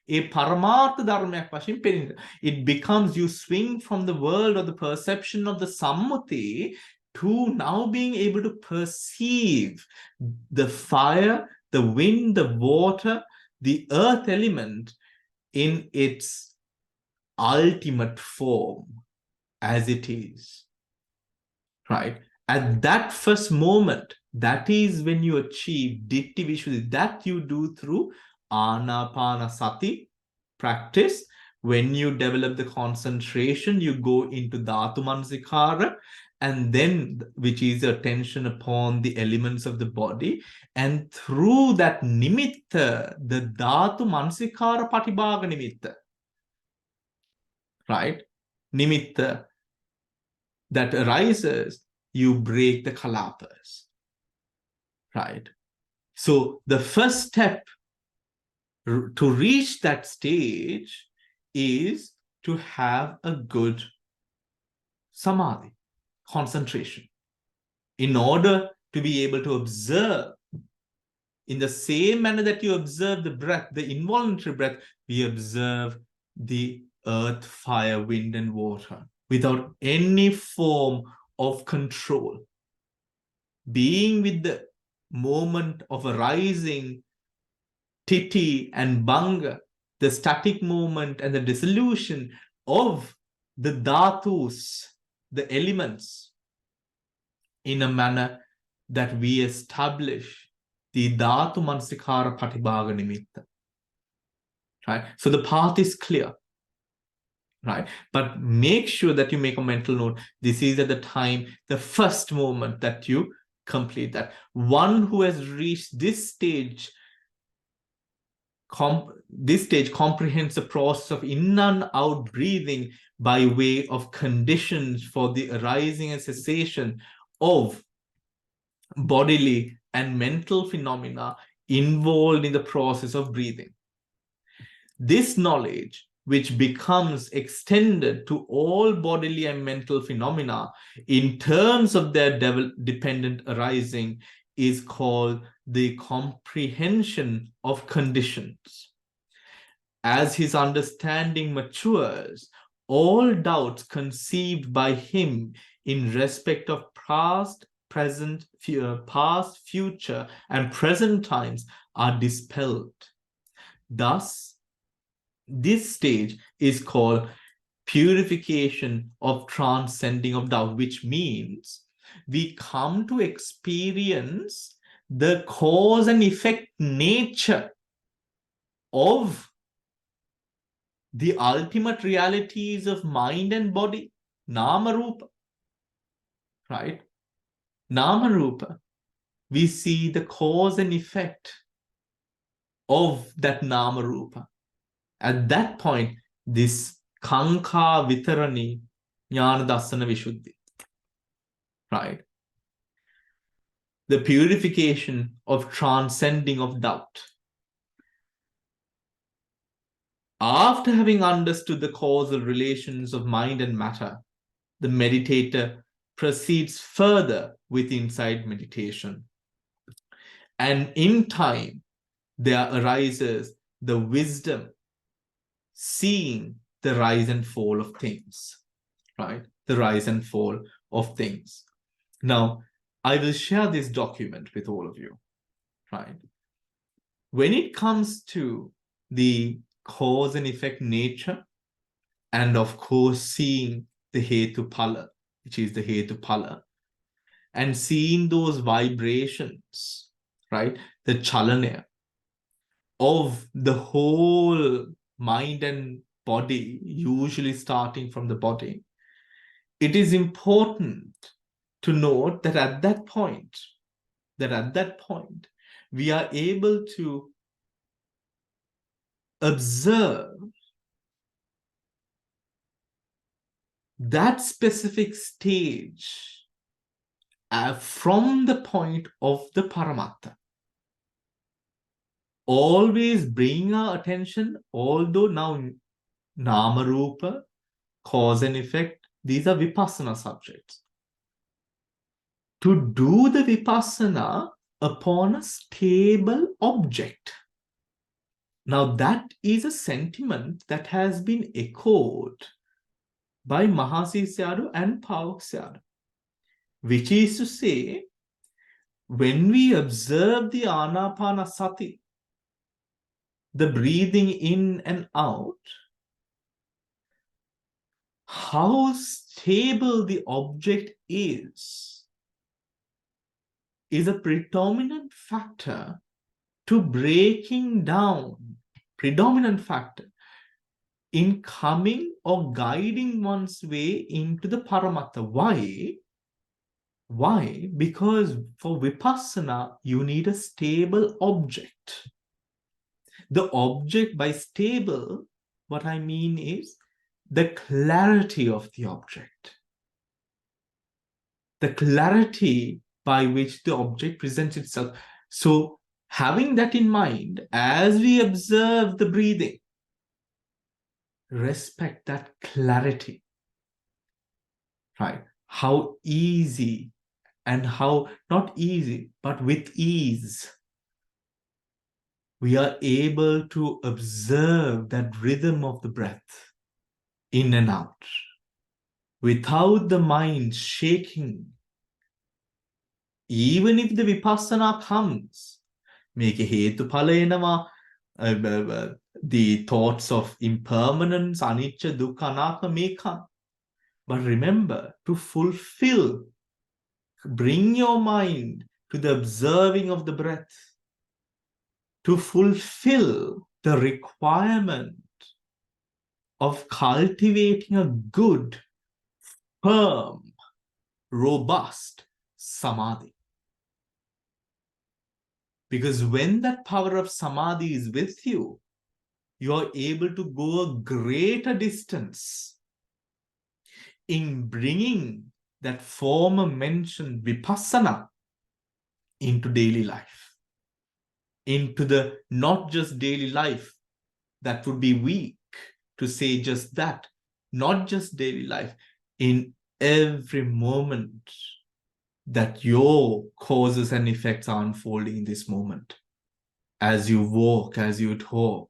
A Paramartha Dharmayak Vashim. It becomes, you swing from the world or the perception of the Sammuti to now being able to perceive the fire, the wind, the water, the earth element in its ultimate form as it is, right? At that first moment, that is when you achieve Ditthi Vishuddhi. That you do through Anapanasati practice. When you develop the concentration, you go into Dhatu Manasikara, and then, which is attention upon the elements of the body, and through that nimitta, the Dhatu Manasikara Patibhaga nimitta, right? Nimitta that arises, you break the kalapas, right? So the first step to reach that stage is to have a good samadhi, concentration, in order to be able to observe in the same manner that you observe the breath, the involuntary breath, we observe the earth, fire, wind, and water without any form of control. Being with the moment of arising, Titi and Banga, the static moment and the dissolution of the dhatus, the elements, in a manner that we establish the dhatu mansikara patibhaga nimitta. Right? So the path is clear. Right? But make sure that you make a mental note. This is at the time, the first moment that you complete that. One who has reached this stage, comprehends the process of in and out breathing by way of conditions for the arising and cessation of bodily and mental phenomena involved in the process of breathing. This knowledge, which becomes extended to all bodily and mental phenomena in terms of their dependent arising, is called the comprehension of conditions. As his understanding matures, all doubts conceived by him in respect of past, future, and present times are dispelled. Thus, this stage is called purification of transcending of doubt, which means we come to experience the cause and effect nature of the ultimate realities of mind and body, nama rupa, right? Nama rupa. We see the cause and effect of that nama rupa. At that point, this kanka vitarani jnana dassana vishuddhi, right? The purification of transcending of doubt. After having understood the causal relations of mind and matter, the meditator proceeds further with insight meditation. And in time, there arises the wisdom, seeing the rise and fall of things, right? The rise and fall of things. Now, I will share this document with all of you, right? When it comes to the cause and effect nature, and of course, seeing the Hetupala, which is the Hetupala, and seeing those vibrations, right? The Chalanaya of the whole mind and body, usually starting from the body, it is important to note that at that point, we are able to observe that specific stage from the point of the Paramattha. Always bring our attention, although now Nama Rupa, cause and effect, these are Vipassana subjects. To do the Vipassana upon a stable object. Now that is a sentiment that has been echoed by Mahasi Sayadaw and Pawak Sayadaw, which is to say, when we observe the Anapanasati, the breathing in and out, how stable the object is a predominant factor to breaking down, predominant factor in coming or guiding one's way into the Paramattha. Why? Why? Because for Vipassana, you need a stable object. The object by stable, what I mean is the clarity of the object. The clarity by which the object presents itself. So having that in mind, as we observe the breathing, respect that clarity, right? How easy and how, not easy, but with ease, we are able to observe that rhythm of the breath in and out without the mind shaking. Even if the vipassana comes, make a hetuphala enawa, the thoughts of impermanence, anicca, dukkha, anatta may come. But remember to fulfill, bring your mind to the observing of the breath, to fulfill the requirement of cultivating a good, firm, robust samadhi. Because when that power of samadhi is with you, you are able to go a greater distance in bringing that former mentioned vipassana into daily life, into the not just daily life, that would be weak to say just that, not just daily life, in every moment that your causes and effects are unfolding in this moment. As you walk, as you talk,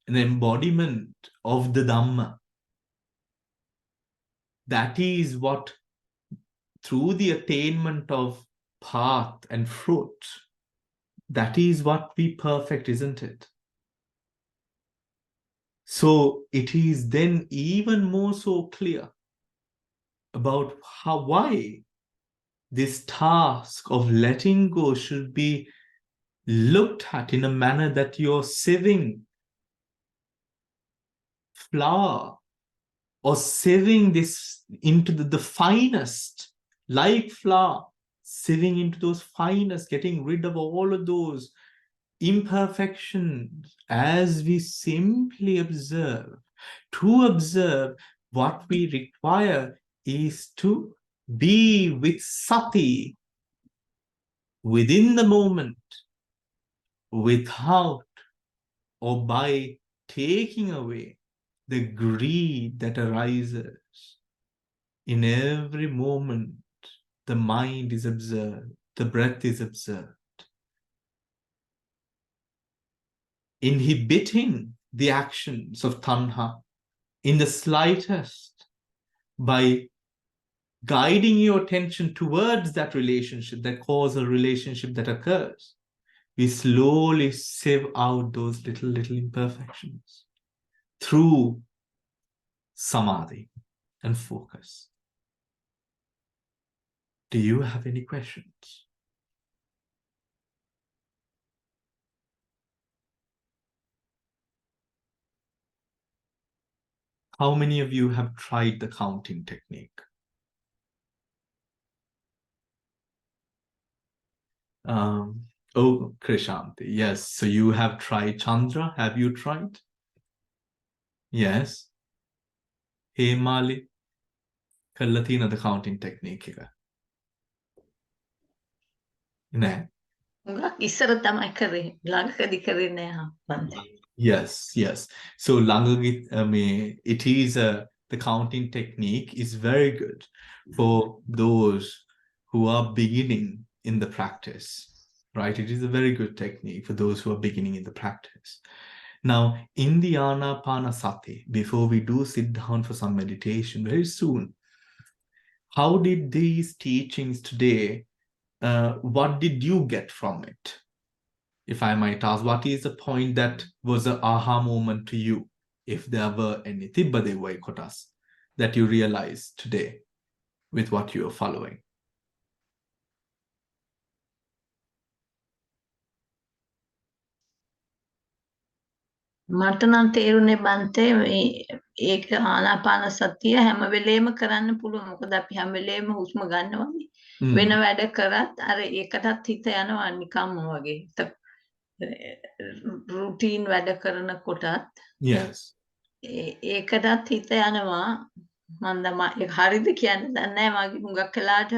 an embodiment of the Dhamma. That is what, through the attainment of path and fruit, that is what we perfect, isn't it? So it is then even more so clear about why this task of letting go should be looked at in a manner that you're sieving flour or sieving this into the finest, like flour, sieving into those finest, getting rid of all of those imperfections as we simply observe. To observe, what we require is to be with sati, within the moment, without or by taking away the greed that arises. In every moment, the mind is observed, the breath is observed. Inhibiting the actions of tanha in the slightest by guiding your attention towards that relationship, that causal relationship that occurs. We slowly sieve out those little imperfections through samadhi and focus. Do you have any questions? How many of you have tried the counting technique? Oh, Krishanti, yes. So you have tried Chandra. Have you tried? Yes. Hemali, කරලා තියෙනවද the counting technique එක? නෑ. හුඟක් ඉස්සර තමයි කරේ. ළඟකදී කරේ නෑ මන්ද. Yes. So it is the counting technique is very good for those who are beginning in the practice, right? It is a very good technique for those who are beginning in the practice. Now, in the Anapanasati, before we do sit down for some meditation very soon, how did these teachings today, what did you get from it? If I might ask, what is the point that was an aha moment to you, if there were any Tibbade Vaikotas that you realized today with what you are following? මට නම් තේරුනේ බන්තේ ඒක ආනාපාන සතිය හැම වෙලේම කරන්න පුළුවන්. මොකද අපි හැම වෙලේම හුස්ම ගන්නවානේ. වෙන වැඩ කරත් අර ඒකටත් හිත යනවා නිකම්ම වගේ. රුටීන් වැඩ කරනකොටත් Yes. ඒකටත් හිත යනවා. මන්ද ඒක හරිද කියන්න දන්නේ නැහැ. මගේ හුඟක් වෙලාට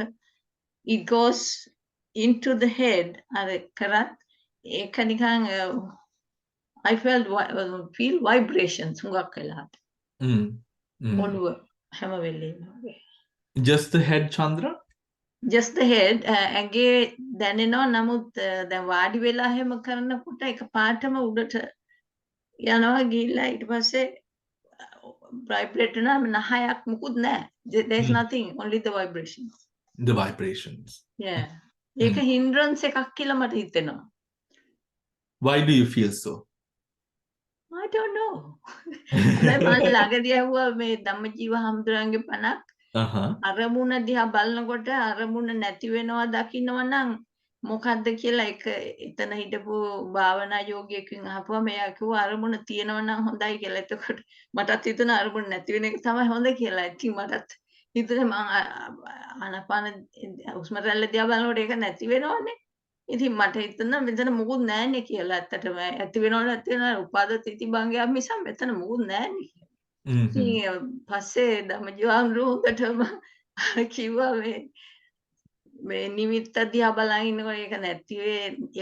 it goes into the head අර කරත් ඒක නිකන් I feel vibrations හුඟක් වෙලාට. ඔළුව හැම වෙලේම. Just the head, Chandra? just the head ඇගේ දැනෙනවා නමුත් දැන් වාඩි වෙලා හැම කරනකොට එක පාටම උඩට යනවා ගිහිල්ලා ඊට පස්සේ vibrate වෙනවා නහයක් මුකුත් නැහැ. There's nothing, only the vibrations. The vibrations. Yeah. ඒක hindrance එකක් කියලා මට හිතෙනවා. Why do you feel so? I don't know. දැන් මම ළඟදී ඇහුවා මේ ධම්මජීව හඳුරන්ගේ පණක් අරමුණ දිහා බලනකොට අරමුණ නැති වෙනවා දකින්නවා නම් මොකද්ද කියලා එක එතන හිටපු භාවනා යෝගියෙක්ගෙන් අහපුවා මෙයා කිව්වා අරමුණ තියෙනවා නම් හොඳයි කියලා. එතකොට මටත් හිතුණා අරමුණ නැති වෙන එක තමයි හොඳ කියලා. ඉතින් මටත් හිතුනේ මම ආනාපාන හුස්ම රැල්ල දිහා බලනකොට ඒක නැති වෙනවනේ. ඉතින් මට හිතුණා මෙතන මොකුත් නැන්නේ කියලා. ඇත්තටම ඇති වෙනව නැති වෙනව උපාද තීති භංගයක් මිස මෙතන මොකුත් නැන්නේ කියලා. ඉතින් පස්සේ ධම්මජීවහඳුරු හොඳටම කිව්වා මේ නිමිත්ත දිහා බලන් ඉන්නකොට ඒක නැති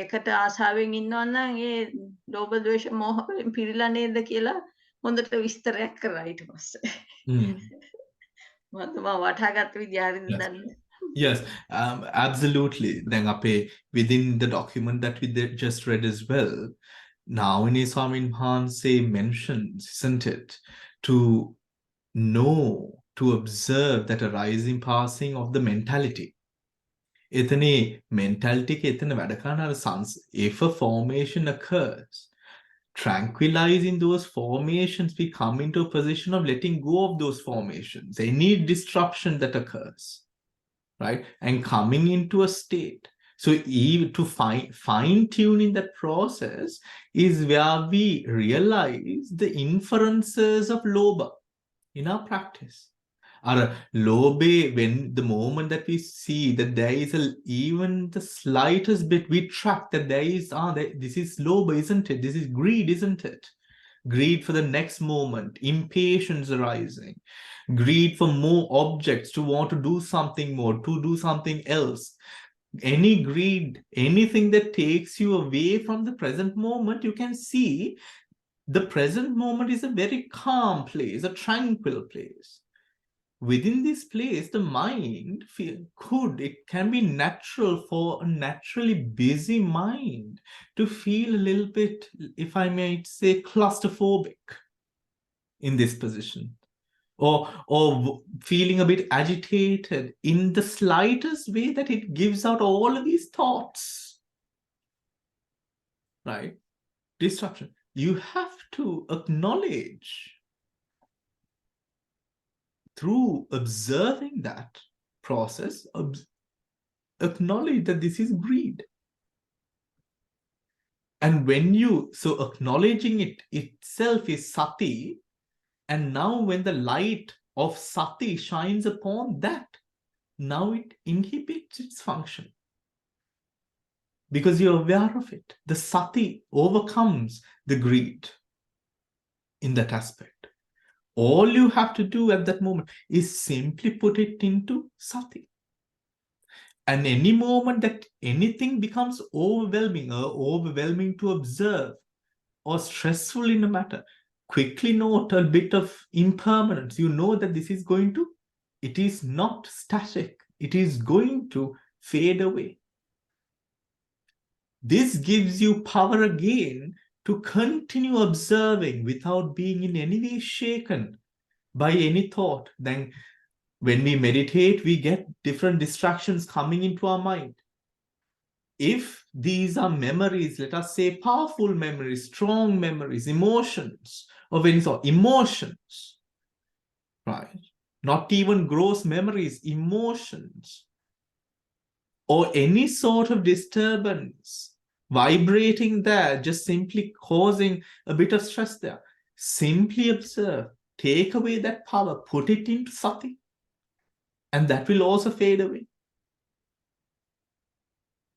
ඒකට ආසාවෙන් ඉන්නවා නම් ඒ ලෝභ ද්වේෂ මෝහ වලින් පිරීලා නේද කියලා හොඳට විස්තරයක් කරා ඊට පස්සේ. මම වටහාගත්ත විදිය හරියද දන්නේ. Yes, absolutely. Then within the document that we just read as well, Nauni Swamin Hanse mentions, isn't it, to know, to observe that arising passing of the mentality. Ethane mentality ke ethane vadakana sans. If a formation occurs, tranquilizing those formations, we come into a position of letting go of those formations, any disruption that occurs, right? And coming into a state. So even to fine tuning that process is where we realize the inferences of Lobha in our practice. Lobe, when the moment that we see that there is even the slightest bit, we track that there is, this is lobe, isn't it? This is greed, isn't it? Greed for the next moment, impatience arising, greed for more objects, to want to do something more, to do something else. Any greed, anything that takes you away from the present moment, you can see the present moment is a very calm place, a tranquil place. Within this place, the mind it can be natural for a naturally busy mind to feel a little bit, if I may say, claustrophobic in this position, or feeling a bit agitated in the slightest way that it gives out all of these thoughts, right? Disruption. You have to acknowledge, through observing that process, acknowledge that this is greed. And when so acknowledging it itself is sati, and now when the light of sati shines upon that, now it inhibits its function. Because you're aware of it. The sati overcomes the greed in that aspect. All you have to do at that moment is simply put it into sati. And any moment that anything becomes overwhelming to observe, or stressful in a matter, quickly note a bit of impermanence. You know that this is it is not static. It is going to fade away. This gives you power again to continue observing without being in any way shaken by any thought. Then when we meditate, we get different distractions coming into our mind. If these are memories, let us say powerful memories, strong memories, emotions of any sort, emotions, right? Not even gross memories, emotions, or any sort of disturbance vibrating there, just simply causing a bit of stress there. Simply observe, take away that power, put it into sati, and that will also fade away.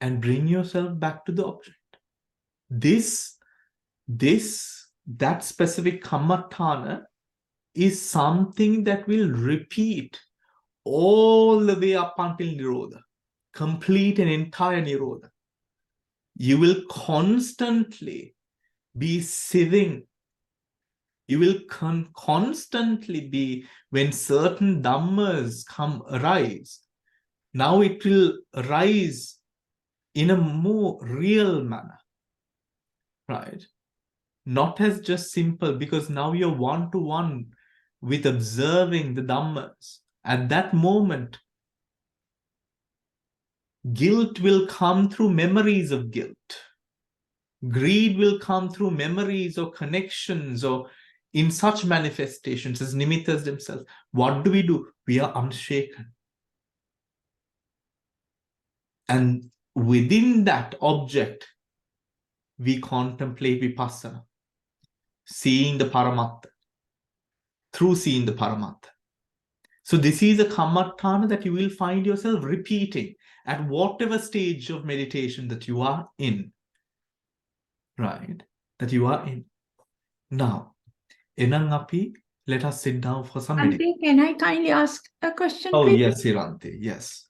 And bring yourself back to the object. That specific kammatthana is something that will repeat all the way up until Nirodha, complete and entire Nirodha. You will constantly be sieving. You will constantly be, when certain dhammas arise, Now it will rise in a more real manner, right? Not as just simple, because now you're one-to-one with observing the Dhammas. At that moment, guilt will come through memories of guilt. Greed will come through memories or connections or in such manifestations as nimittas themselves. What do? We are unshaken. And within that object, we contemplate vipassana, seeing the Paramatta, through seeing the Paramatta. So this is a kammatthana that you will find yourself repeating at whatever stage of meditation that you are in, right? That you are in. Now, enang api, let us sit down for some meditation. Auntie, can I kindly ask a question, Oh, please? yes, Siranti, yes.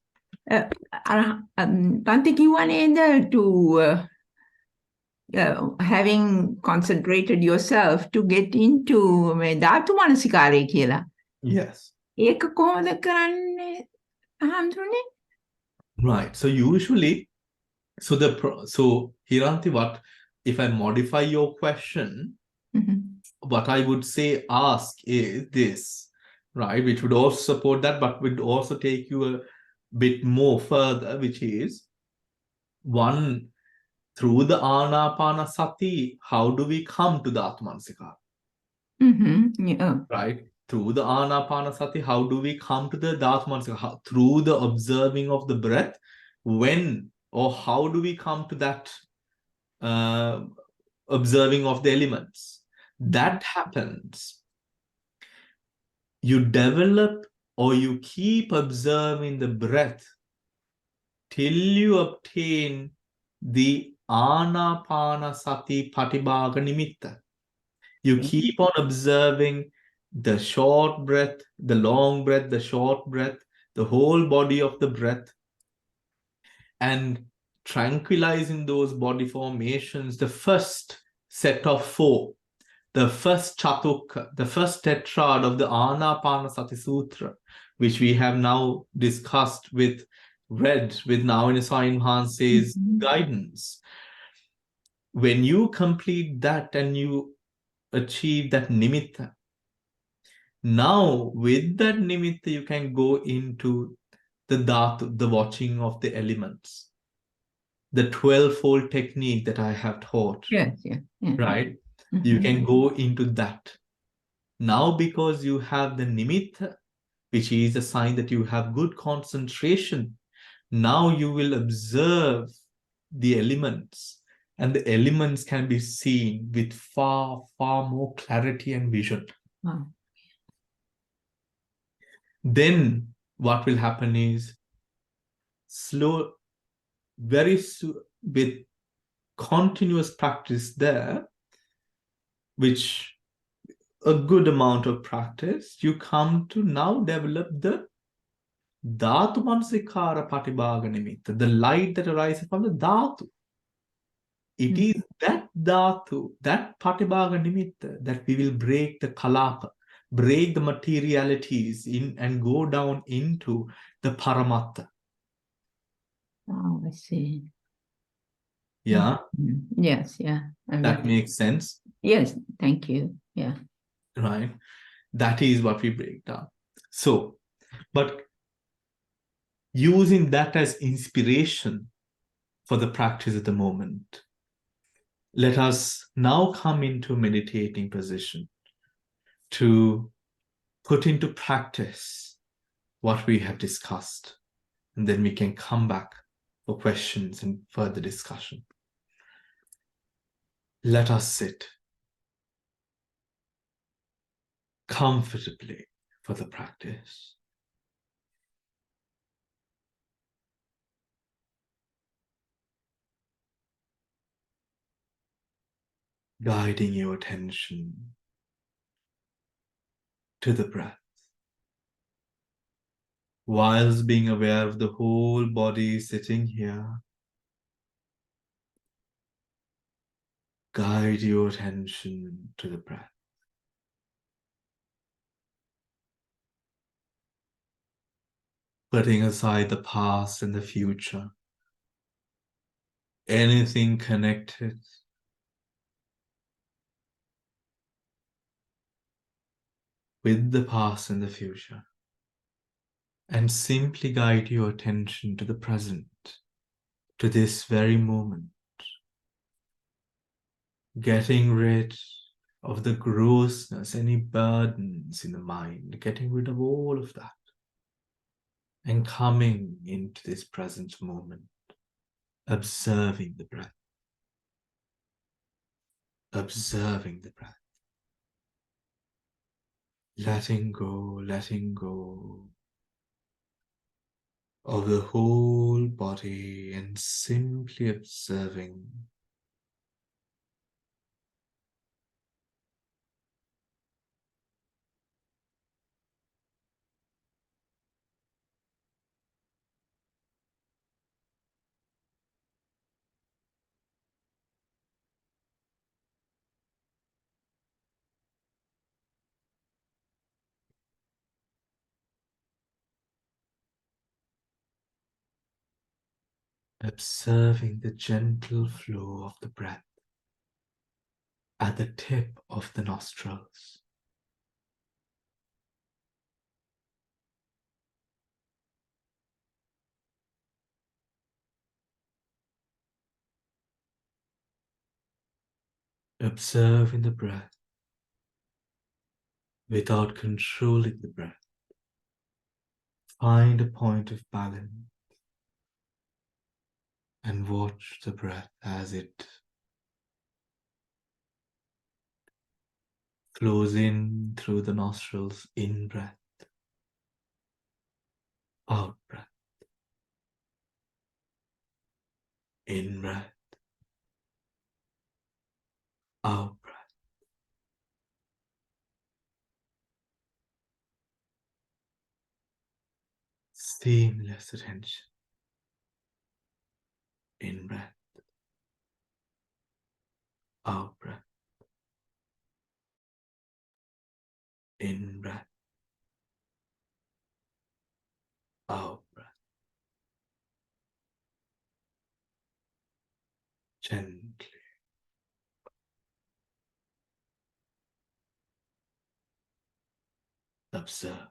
Tante කිව්වා නේද to having concentrated yourself to get into මේ ධාතු මනසිකාරය කියලා. Yes. ඒක කොහොමද කරන්නේ හඳුනේ? Right. So usually, so Hiranti, what if I modify your question? What I would say ask is this, right? Which would also support that, but would also take you a bit more further, which is one, through the Anapanasati, how do we come to the Atmansikara? Yeah. Right? Through the Anapanasati, how do we come to the Dhatmansikara? Through the observing of the breath, when or how do we come to that observing of the elements? That happens. You develop or you keep observing the breath till you obtain the Anapanasati Patibhaga Nimitta. You keep on observing the short breath, the long breath, the short breath, the whole body of the breath, and tranquilizing those body formations, the first set of 4, the first chatukka, the first tetrad of the Anapanasati Sutra, which we have now discussed read with Navina Swami Mahanse's guidance. When you complete that and you achieve that nimitta, now with that nimitta you can go into the dhatu, the watching of the elements, the 12-fold technique that I have taught. Yes, yeah. Right? You can go into that. Now, because you have the nimitta, which is a sign that you have good concentration, now you will observe the elements, and the elements can be seen with far, far more clarity and vision. Wow. Then what will happen is with continuous practice there, which a good amount of practice, you come to now develop the Dhatu Mansikara Patibhaga Nimitta, the light that arises from the Dhatu. It is that Dhatu, that Patibhaga Nimitta, that we will break the Kalapa, break the materialities in and go down into the Paramatta. Oh, I see. Yeah? Yes, yeah. That makes sense? Yes, thank you. Yeah. Right? That is what we break down. So, but using that as inspiration for the practice at the moment, let us now come into a meditating position to put into practice what we have discussed, and then we can come back for questions and further discussion. Let us sit comfortably for the practice. Guiding your attention to the breath, whilst being aware of the whole body sitting here. Guide your attention to the breath. putting aside the past and the future, anything connected with the past and the future, and simply guide your attention to the present, to this very moment, getting rid of the grossness, any burdens in the mind, getting rid of all of that, and coming into this present moment, observing the breath, observing the breath, letting go of the whole body and simply observing the gentle flow of the breath at the tip of the nostrils. Observing the breath without controlling the breath. Find a point of balance and watch the breath as it flows in through the nostrils, in breath, out breath, in breath, out breath. Seamless attention, in breath, out breath, in breath, out breath. Gently. Observe.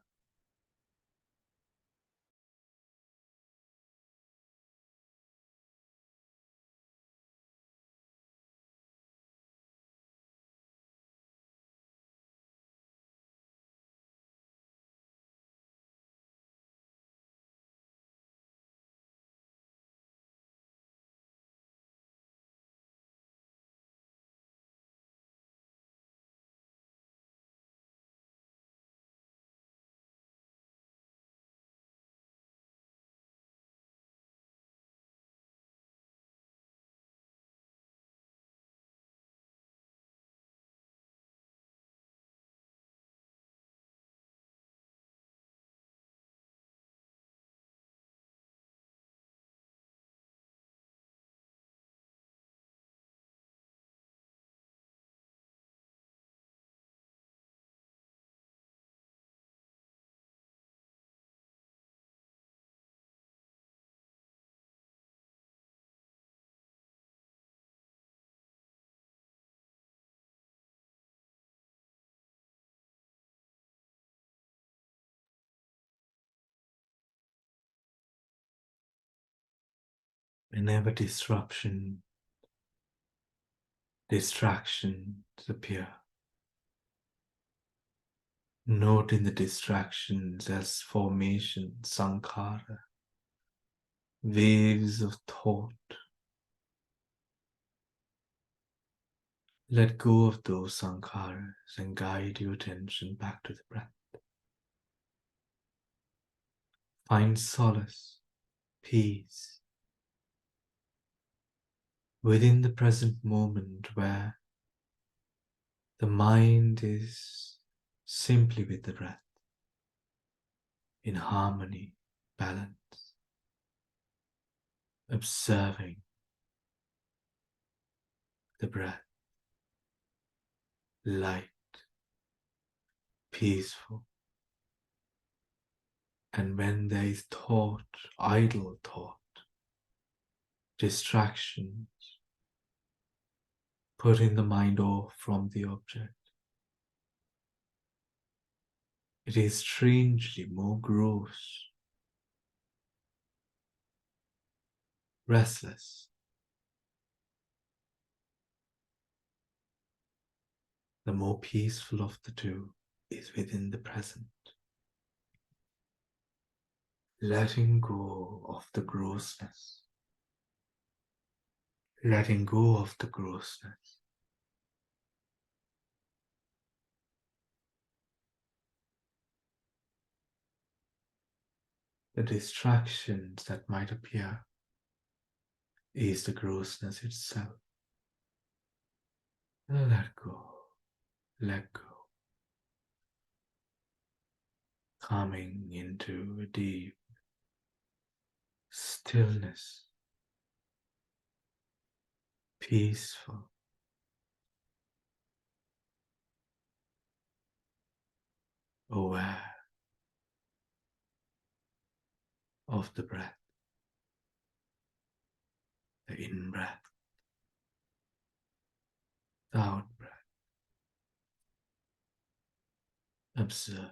Whenever distractions appear, noting the distractions as formation, sankhara, waves of thought. Let go of those sankharas and guide your attention back to the breath. Find solace, peace, within the present moment where the mind is simply with the breath, in harmony, balance, observing the breath, light, peaceful, And when there is thought, idle thought, distractions, putting the mind off from the object, it is strangely more gross, restless. The more peaceful of the two is within the present. Letting go of the grossness. Letting go of the grossness. The distractions that might appear is the grossness itself. Let go. Let go. Coming into a deep stillness, peaceful, aware of the breath, the in-breath, the out-breath. Observe.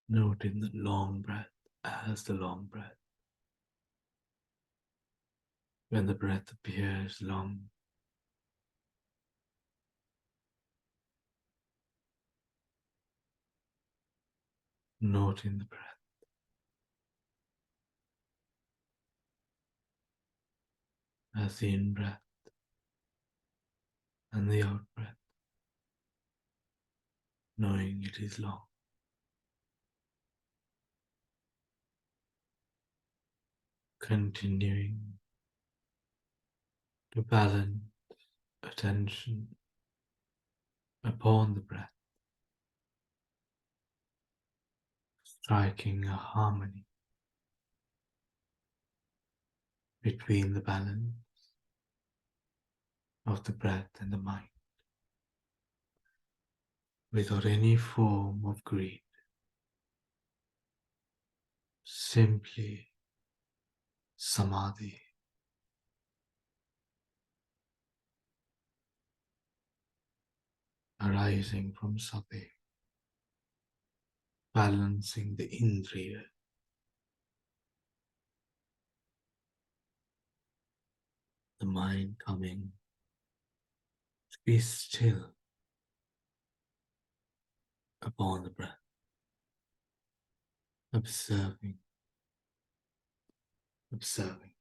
Noting the long breath as the long breath. When the breath appears long, noting the breath. As the in-breath and the out-breath, knowing it is long. Continuing to balance attention upon the breath, striking a harmony between the balance of the breath and the mind, without any form of greed, simply samadhi. Arising from sati, balancing the indriya, the mind coming to be still upon the breath, observing, observing.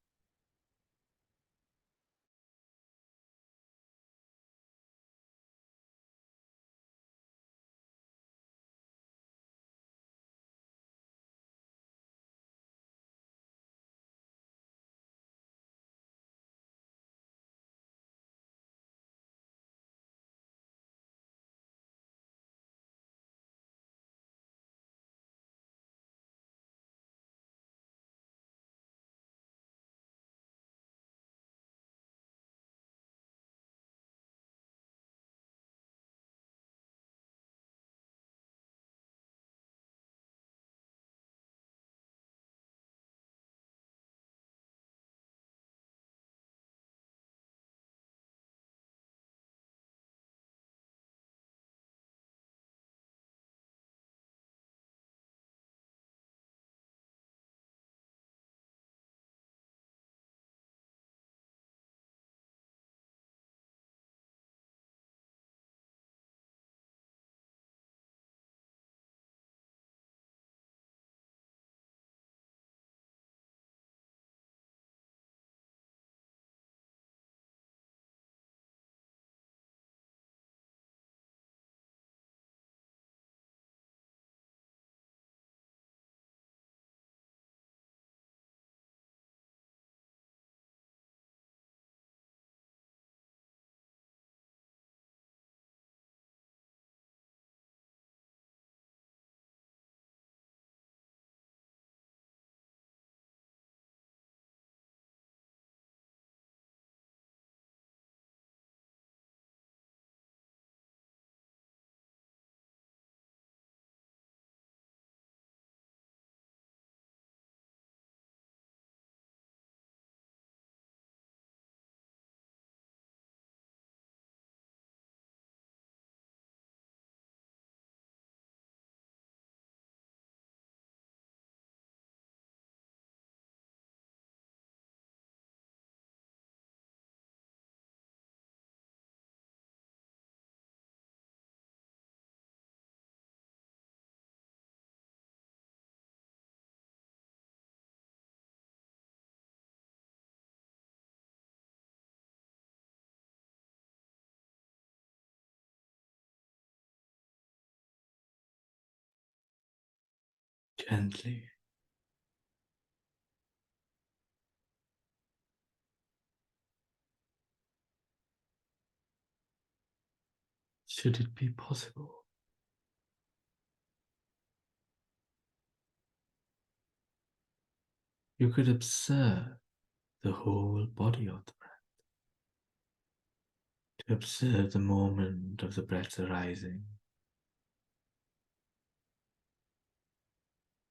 Gently, should it be possible, you could observe the whole body of the breath, to observe the moment of the breath arising,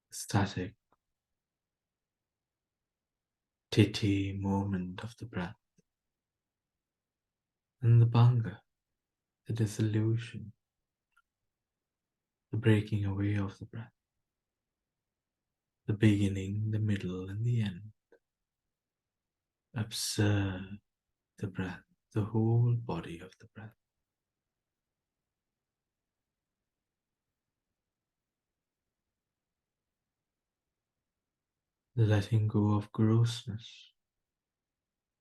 the static, titi moment of the breath, and the bhanga, the dissolution, the breaking away of the breath, the beginning, the middle, and the end. Observe the breath, the whole body of the breath. The letting go of grossness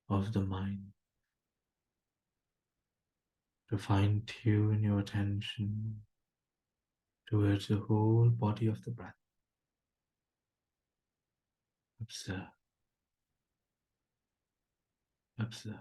of the mind, to fine tune your attention towards the whole body of the breath. Observe, observe.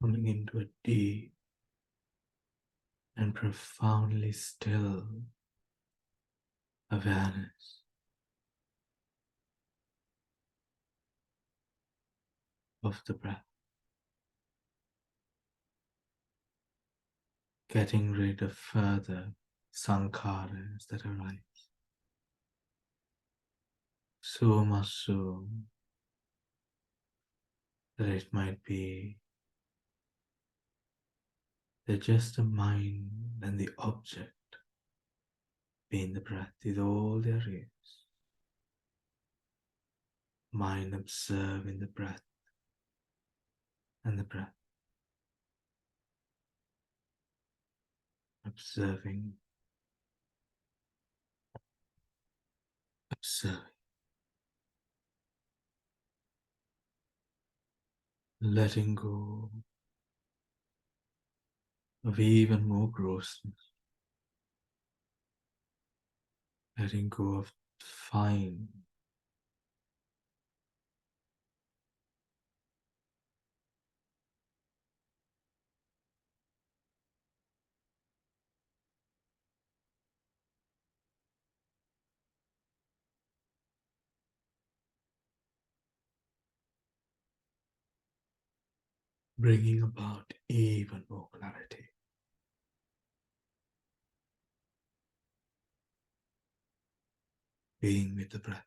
Coming into a deep and profoundly still awareness of the breath, getting rid of further sankharas that arise. So much so that it might be that just the mind and the object being the breath is all there is. Mind observing the breath and the breath. Observing, observing. Letting go of even more grossness. Letting go of fine. Bringing about even more clarity. Being with the breath.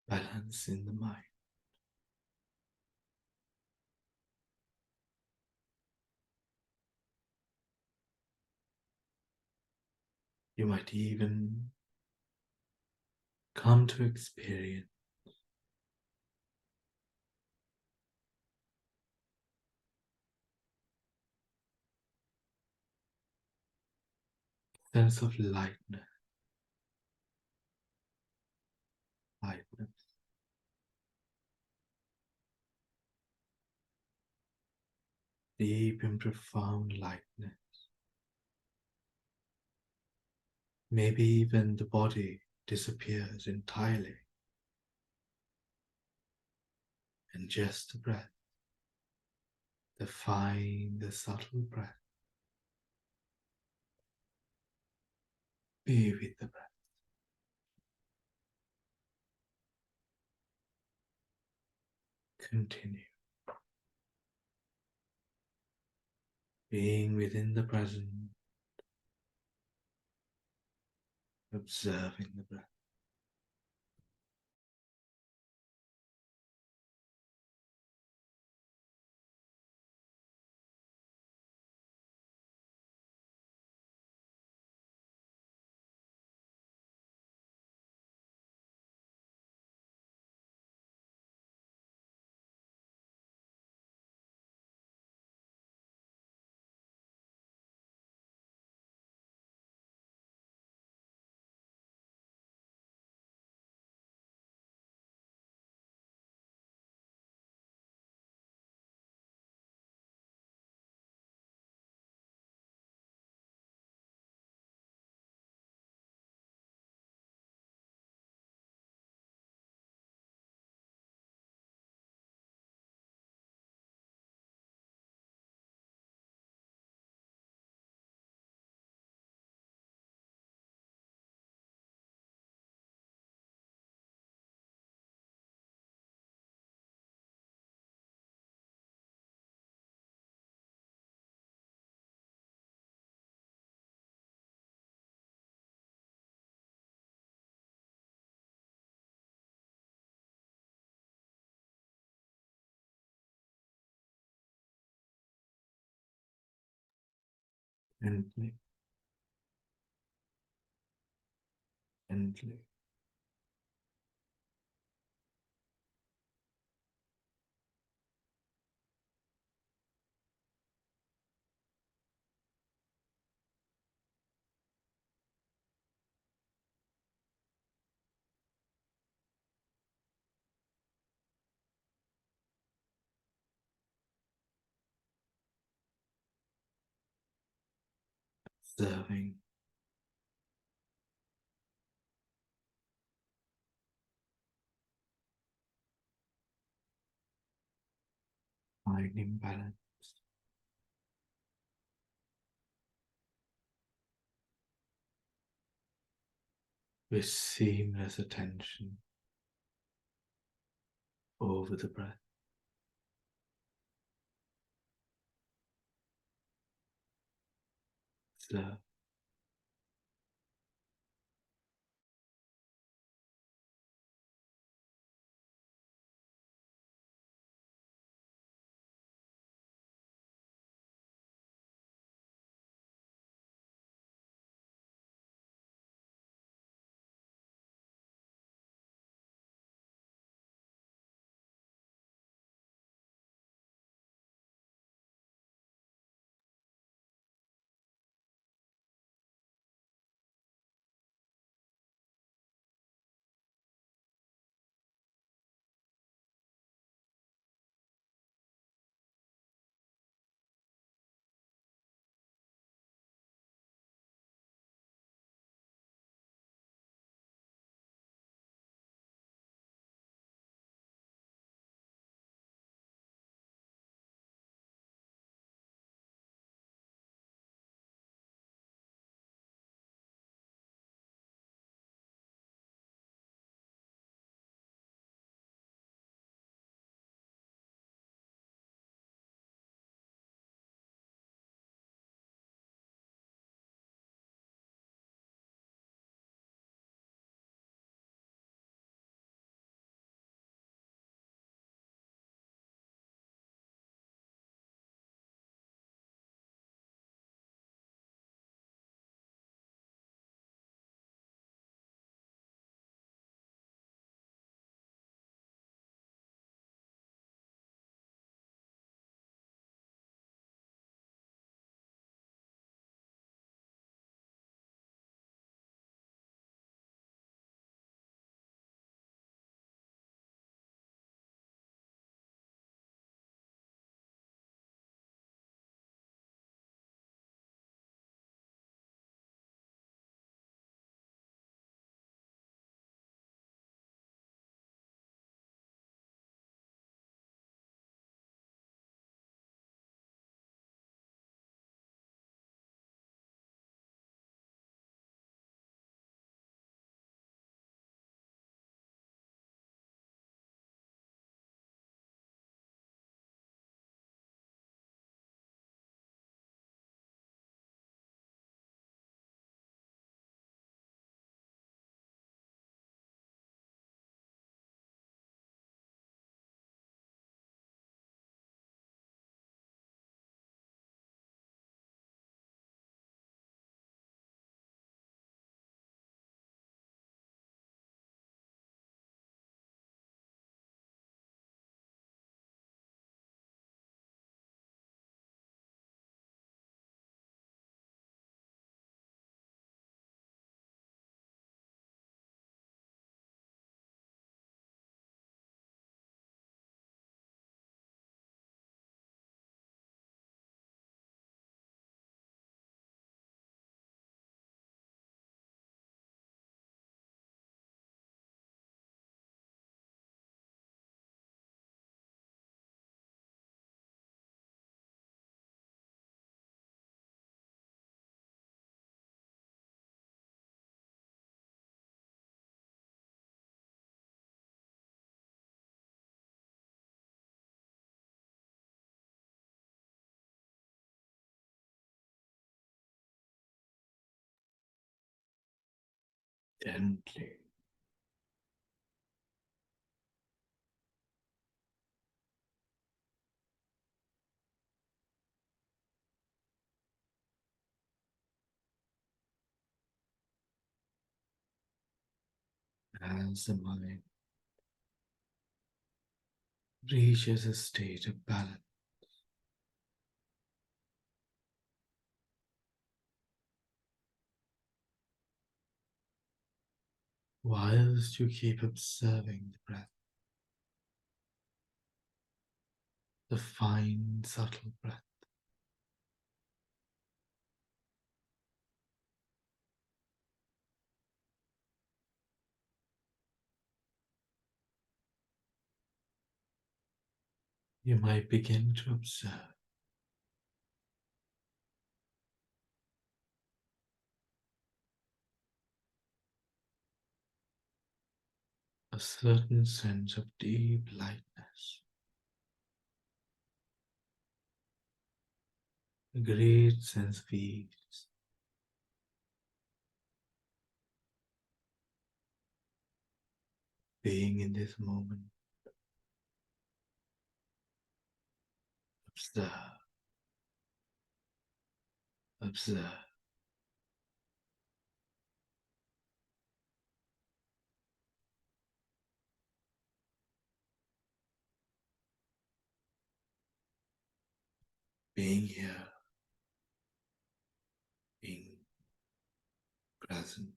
Balance in the mind. You might even come to experience a sense of lightness. Lightness. Deep and profound lightness. Maybe even the body disappears entirely. And just the breath, the fine, the subtle breath. Be with the breath. Continue. Being within the present, observing the breath. Gently. Gently. Observing. Finding balance. With seamless attention over the breath. Slow. Gently. as the mind reaches a state of balance. Whilst you keep observing the breath, the fine, subtle breath, you might begin to observe a certain sense of deep lightness, a great sense of ease, being in this moment. Observe, observe. Being here, being present.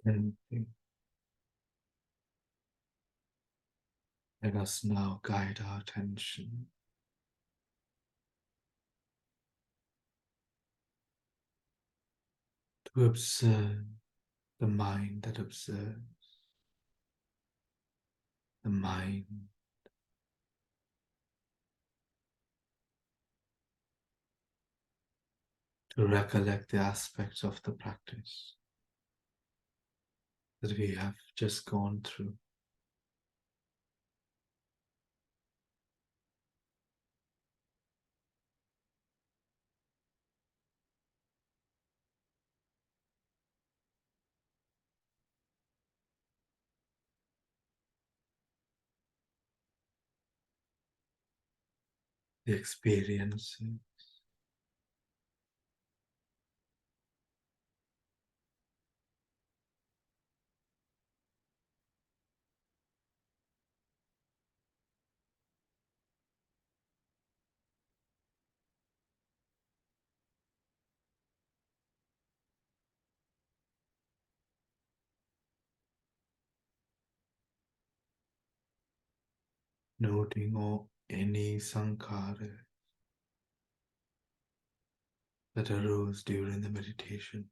Gently. Let us now guide our attention to observe the mind that observes, the mind to recollect the aspects of the practice that we have just gone through. The experiences, noting or any sankhara that arose during the meditation.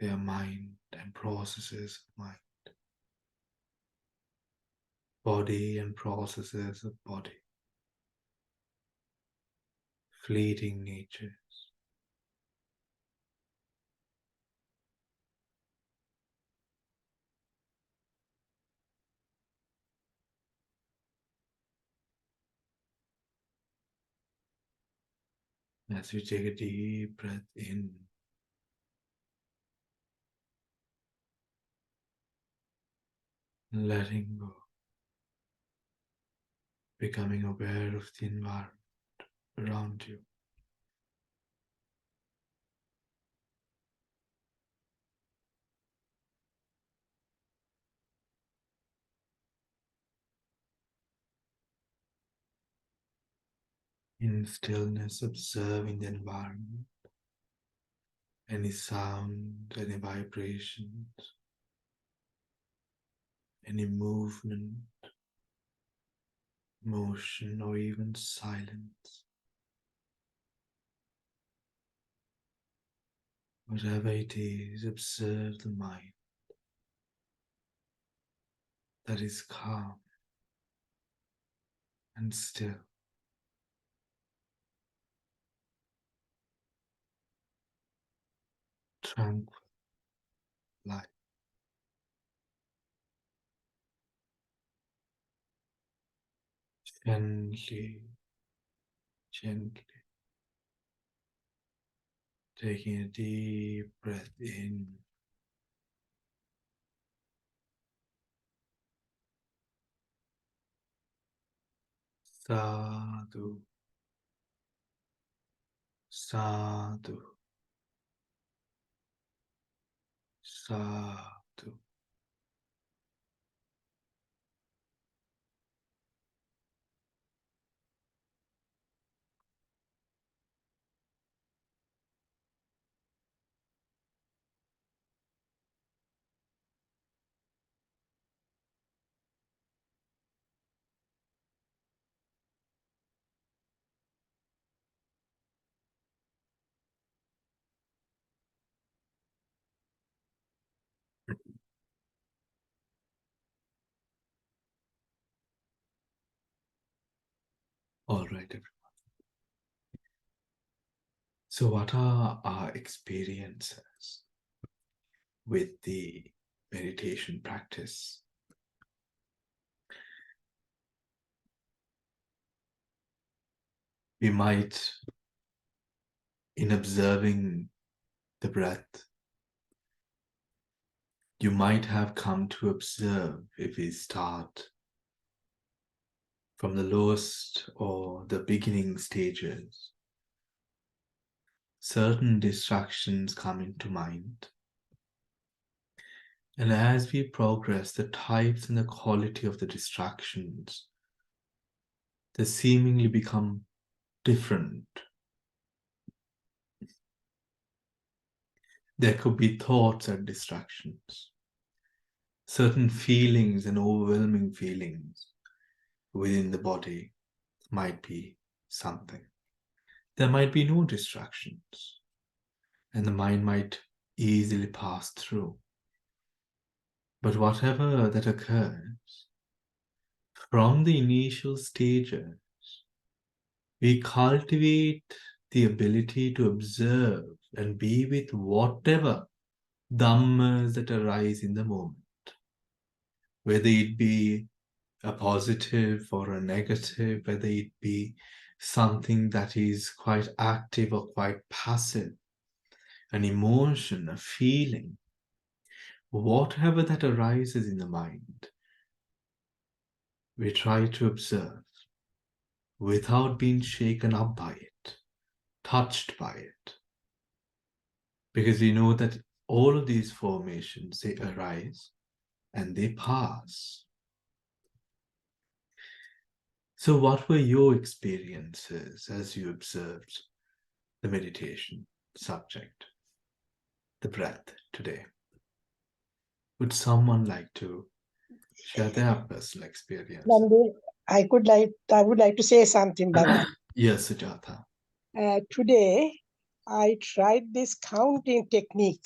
They are mind and processes of mind, body and processes of body, fleeting natures. As we take a deep breath in, letting go, becoming aware of the environment around you. In stillness, observing the environment, any sound, any vibrations, any movement, motion, or even silence. Whatever it is, observe the mind that is calm and still. Tranquil, light. Gently, gently, taking a deep breath in, sadhu, sadhu, sadhu. All right, everyone. So, what are our experiences with the meditation practice? We might, in observing the breath, you might have come to observe, if we start from the lowest or the beginning stages, certain distractions come into mind. And as we progress, the types and the quality of the distractions, they seemingly become different There could be thoughts and distractions, certain feelings and overwhelming feelings within the body might be something. There might be no distractions, and the mind might easily pass through. But whatever that occurs, from the initial stages, we cultivate the ability to observe and be with whatever dhammas that arise in the moment, whether it be a positive or a negative, whether it be something that is quite active or quite passive, an emotion, a feeling, whatever that arises in the mind, we try to observe without being shaken up by it, touched by it. Because we know that all of these formations, they arise and they pass. So what were your experiences as you observed the meditation subject, the breath today? Would someone like to share their personal experience? Nandi, I would like to say something, Baba. Yes, Sujata. Today, I tried this counting technique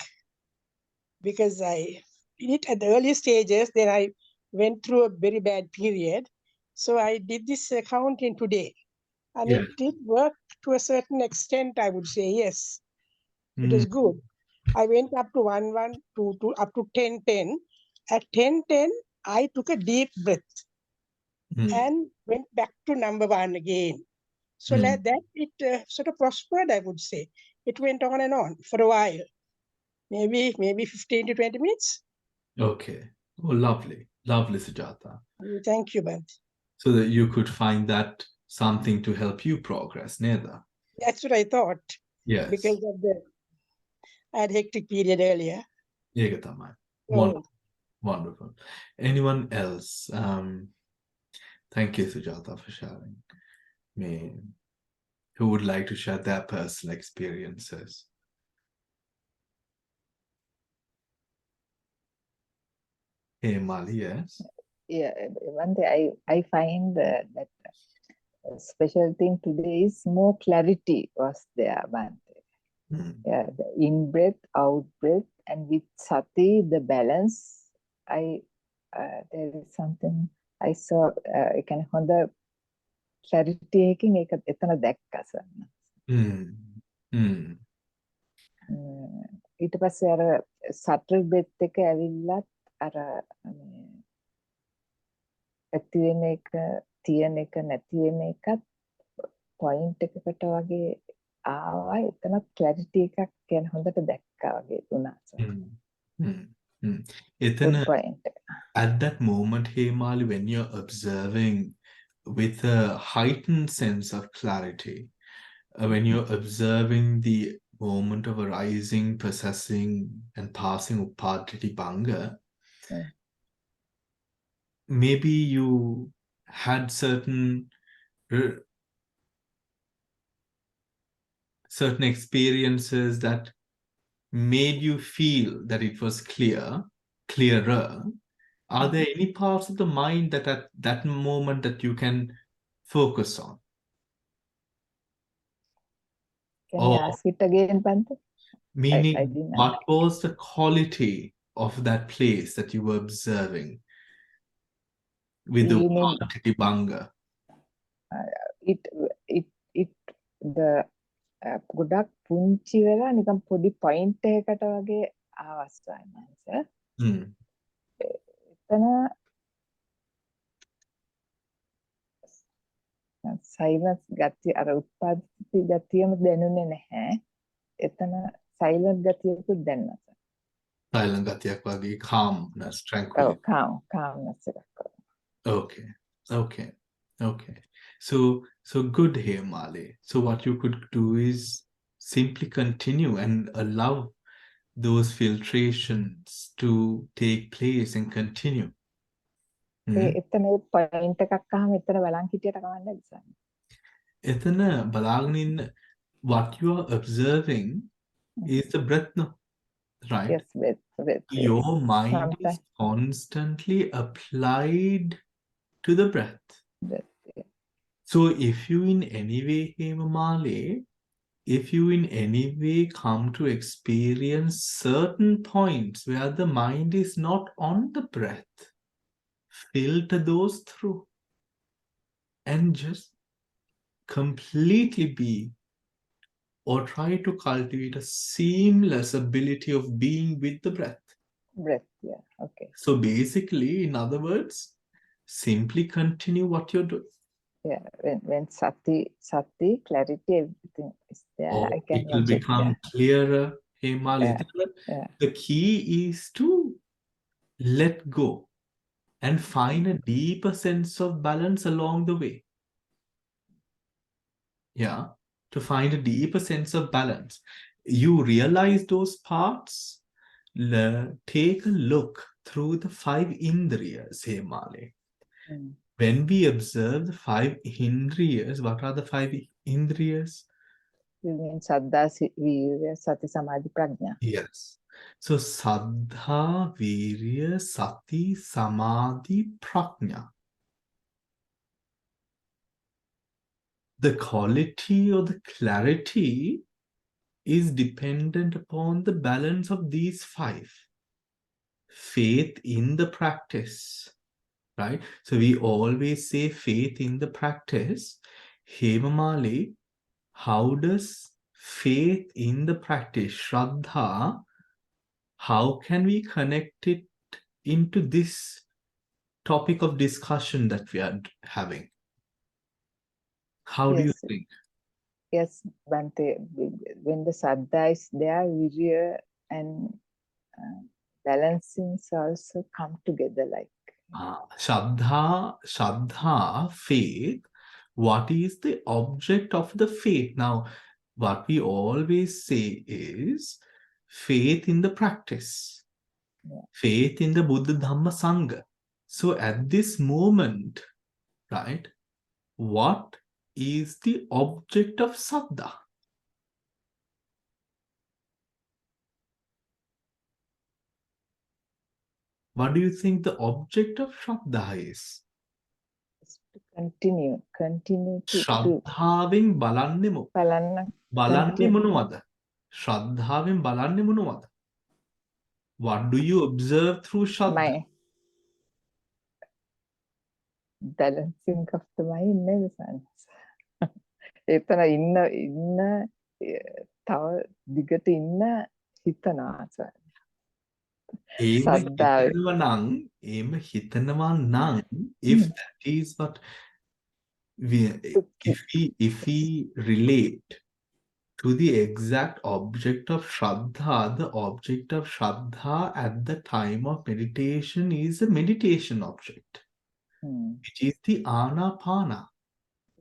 because I did it at the early stages, then I went through a very bad period. So I did this counting today. And Yeah. it did work to a certain extent, I would say, yes. It was Mm, good. I went up to 1, 1, 2, 2, up to 10, 10. At 10, 10, I took a deep breath and went back to number 1 again. So like that, it sort of prospered, I would say. It went on and on for a while, maybe 15 to 20 minutes. Okay. Oh, lovely. Lovely, Sujata. Thank you, Bharat. So that you could find that something to help you progress, Neda. That's what I thought. Yes. Because of I had hectic period earlier. Yegatamai. So, Wonderful. Wonderful. Anyone else? Thank you, Sujata, for sharing. Who would like to share their personal experiences? Hey, Mali, yes? Yeah, one day I find that special thing today is more clarity was there, Bhante. Yeah, the in breath, out breath, and with sati, the balance. There is something I saw. I can hold the clarity taking. Etana දැක්කා ඊට පස්සේ අර subtle breath එක ඇවිල්ලත් අර ඇති වෙන එක තියෙන එක නැති වෙන එකත් point එකකට වගේ ආවා එතන clarity එකක් කියන හොඳට දැක්කා වගේ වුණා. Etana, point. at that moment, hey Mali, when you're observing with a heightened sense of clarity, when you're observing the moment of arising, processing, and passing Upadriti Banga, maybe you had certain experiences that made you feel that it was clearer. Are there any parts of the mind that at that moment that you can focus on? Can you ask it again, Bhante? Meaning, what was the quality of that place that you were observing with the Upadriti Banga? The ගොඩක් පුංචි වෙලා නිකන් පොඩි point එකකට වගේ ආවස්සානස. එතන silence ගතිය අර උත්පාදිත ගතියම දැනුනේ නැහැ. එතන සයිලන්ට් ගතියකුත් දැනුණා. Silent gatiyak wage, calmness, tranquility. Oh, calmness. Okay. So good here, Mali. So what you could do is simply continue and allow those filtrations to take place and continue. එතන point එකක් අහම එතන බලන් හිටියට කවන්නේ නැහැ. Etana balagnin, what you are observing is the breath, no? right? Yes, breath. Yes. Your mind is Sometimes constantly applied to the breath. breath. Yeah. So if you in any way, Hemamali, if you in any way come to experience certain points where the mind is not on the breath, filter those through and just completely be, or try to cultivate a seamless ability of being with the breath. Breath. Yeah. Okay. So basically, in other words, simply continue what you're doing. Yeah. When sati, clarity, everything is there. Or I can it will watch it. Yeah. become clearer. Hemali. Yeah. The key is to let go and find a deeper sense of balance along the way. Yeah, to find a deeper sense of balance. You realize those parts, take a look through the 5 indriyas, Hemali. Mm. When we observe the 5 indriyas, what are the 5 indriyas? You mean Saddha, Virya, Sati, Samadhi, Prajna. Yes. So Saddha, Virya, Sati, Samadhi, Prajna. The quality or the clarity is dependent upon the balance of these 5. Faith in the practice, right? So we always say faith in the practice. Hemamali, how does faith in the practice, Shraddha, how can we connect it into this topic of discussion that we are having? How do you Yes. think? Yes, Bhante, when the Saddha is there, Virya and balancing also come together like. Shraddha, faith. What is the object of the faith? Now, what we always say is faith in the practice. Yeah. Faith in the Buddha Dhamma Sangha. So at this moment, right, what is the object of Saddha? What do you think the object of Shraddha is? To continue to ශ්‍රද්ධාවෙන් බලන්නේ continue. මොනවද? ශ්‍රද්ධාවෙන් බලන්නේ මොනවද? What do you observe through Shraddha? My balancing of the mind never sense. එතන ඉන්න තව දිගට ඉන්න හිතනවා. හිතනවා නම්, if that is what if we relate to the exact object of Shraddha, the object of Shraddha at the time of meditation is a meditation object, which is the Anapana.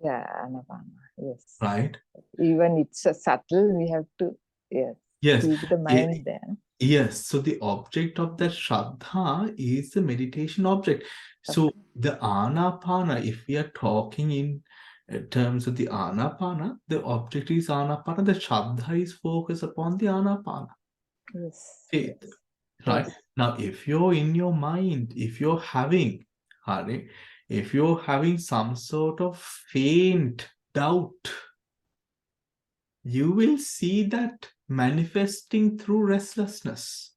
Yeah, Anapana. Yes. Right? Even it's a subtle, we have to keep the mind there. Yes, so the object of that Shraddha is the meditation object. So the Anapana, if we are talking in terms of the Anapana, the object is Anapana, the Shraddha is focused upon the Anapana. Yes. Faith. Right? Yes. Now, if you're in your mind, if you're having some sort of faint doubt, you will see that manifesting through restlessness.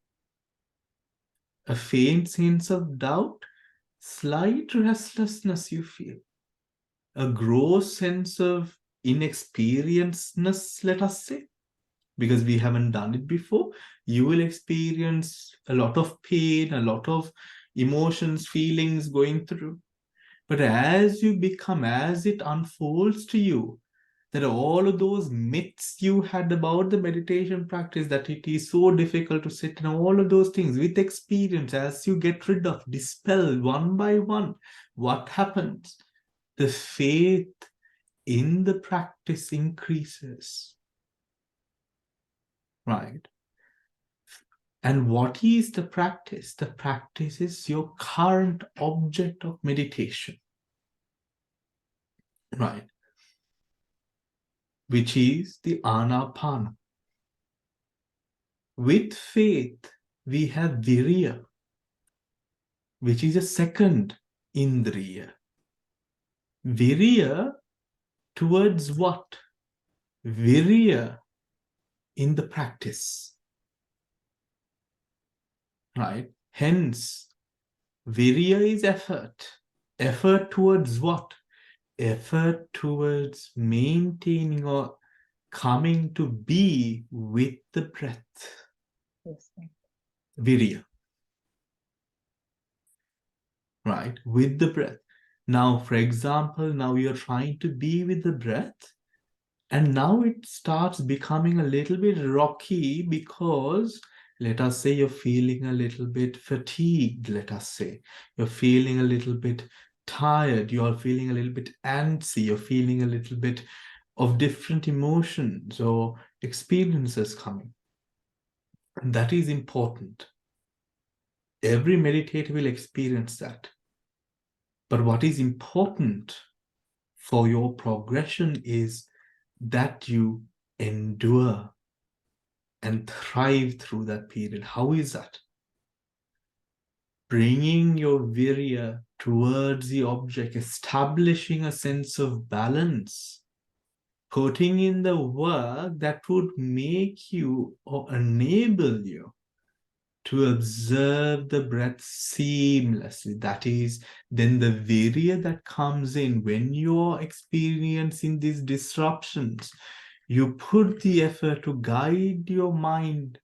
A faint sense of doubt, slight restlessness you feel. A gross sense of inexperiencedness, let us say, because we haven't done it before. You will experience a lot of pain, a lot of emotions, feelings going through. But as it unfolds to you, that all of those myths you had about the meditation practice, that it is so difficult to sit, and all of those things with experience, as you get rid of, dispel one by one, what happens? The faith in the practice increases. Right? And what is the practice? The practice is your current object of meditation. Right? Which is the Anapana. With faith, we have virya, which is a second indriya. Virya towards what? Virya in the practice. Right? Hence, virya is effort. Effort towards what? Effort towards maintaining or coming to be with the breath. Yes, sir. Virya. Right? With the breath. Now, for example, now you're trying to be with the breath, and now it starts becoming a little bit rocky because, let us say, you're feeling a little bit fatigued, let us say. You're feeling a little bit tired, you're feeling a little bit antsy, you're feeling a little bit of different emotions or experiences coming. And that is important. Every meditator will experience that. But what is important for your progression is that you endure and thrive through that period. How is that? Bringing your virya towards the object, establishing a sense of balance, putting in the work that would make you or enable you to observe the breath seamlessly. That is, then the virya that comes in when you're experiencing these disruptions, you put the effort to guide your mind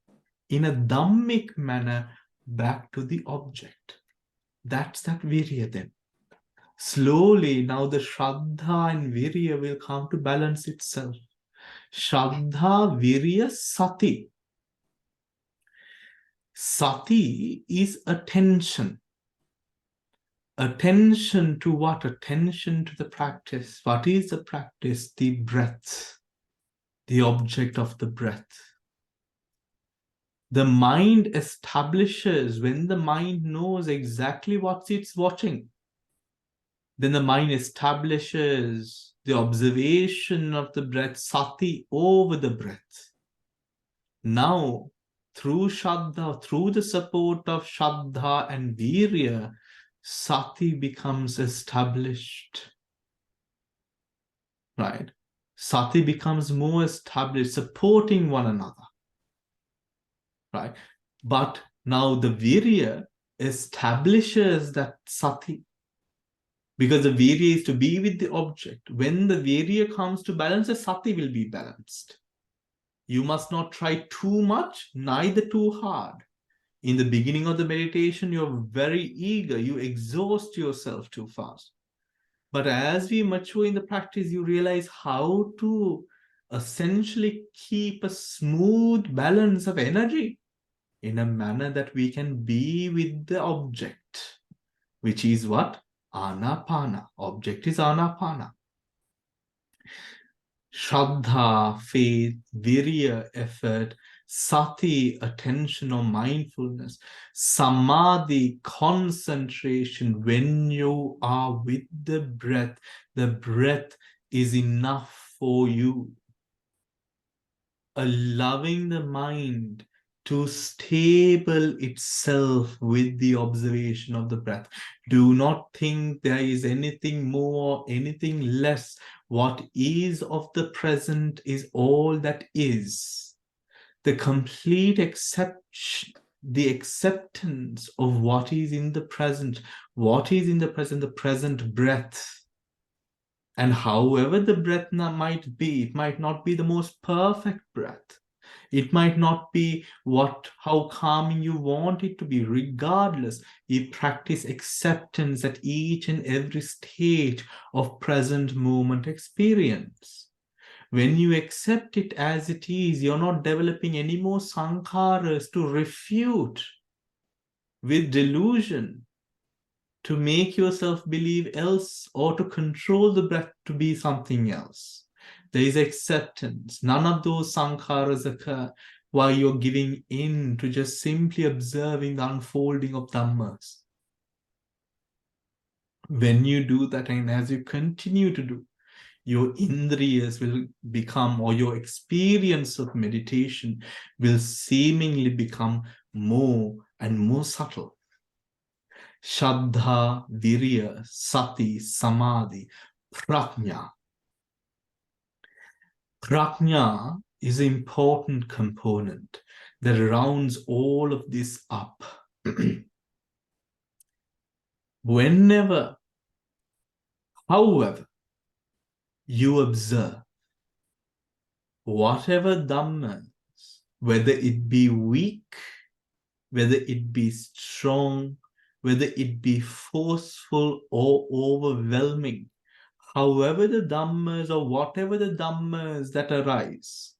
in a dhammic manner back to the object. That's that virya then. Slowly, now the Shraddha and virya will come to balance itself. Shraddha, virya, sati. Sati is attention. Attention to what? Attention to the practice. What is the practice? The breath. The object of the breath. The mind establishes, when the mind knows exactly what it's watching, then the mind establishes the observation of the breath, sati, over the breath. Now, through Shraddha, through the support of Shraddha and virya, sati becomes established. Right? Sati becomes more established, supporting one another. Right? But now the virya establishes that sati. Because the virya is to be with the object. When the virya comes to balance, the sati will be balanced. You must not try too much, neither too hard. In the beginning of the meditation, you're very eager. You exhaust yourself too fast. But as we mature in the practice, you realize how to essentially keep a smooth balance of energy in a manner that we can be with the object, which is what? Anapana. Object is anapana. Shraddha, faith, virya, effort, sati, attention or mindfulness, samadhi, concentration. When you are with the breath is enough for you. Allowing the mind to stable itself with the observation of the breath. Do not think there is anything more, anything less. What is of the present is all that is. The complete acceptance of what is in the present. What is in the present breath. And however the breath might be, it might not be the most perfect breath. It might not be how calming you want it to be. Regardless, you practice acceptance at each and every stage of present moment experience. When you accept it as it is, you're not developing any more sankharas to refute with delusion, to make yourself believe else, or to control the breath to be something else. There is acceptance. None of those sankharas occur while you're giving in to just simply observing the unfolding of dhammas. When you do that, and as you continue to do, your indriyas will become, or your experience of meditation will seemingly become more and more subtle. Shraddha, Virya, Sati, Samadhi, Prajna. Prajna is an important component that rounds all of this up. Whenever, however, you observe whatever dhammas, whether it be weak, whether it be strong, whether it be forceful or overwhelming, however the dhammas or whatever the dhammas that arise,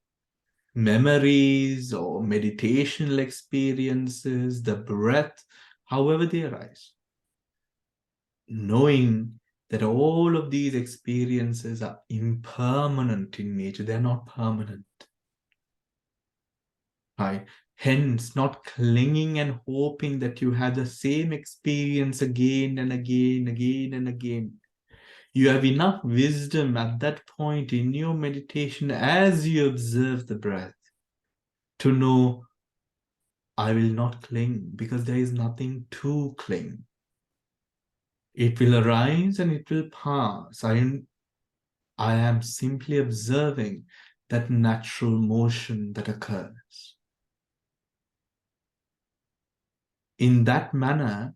memories or meditational experiences, the breath, however they arise, knowing that all of these experiences are impermanent in nature, they're not permanent. Right? Hence, not clinging and hoping that you have the same experience again and again, again and again. You have enough wisdom at that point in your meditation as you observe the breath to know, I will not cling because there is nothing to cling. It will arise and it will pass. I am simply observing that natural motion that occurs. In that manner,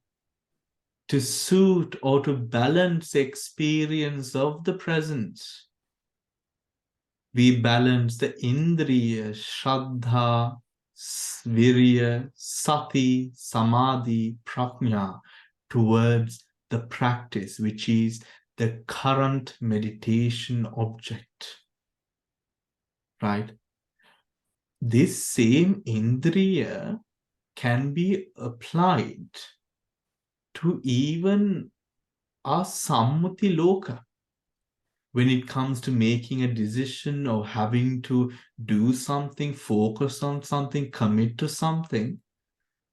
to suit or to balance the experience of the presence, we balance the indriya, shraddha, virya, sati, samadhi, prajna towards the practice, which is the current meditation object. Right? This same indriya can be applied to even our sammati loka. When it comes to making a decision or having to do something, focus on something, commit to something,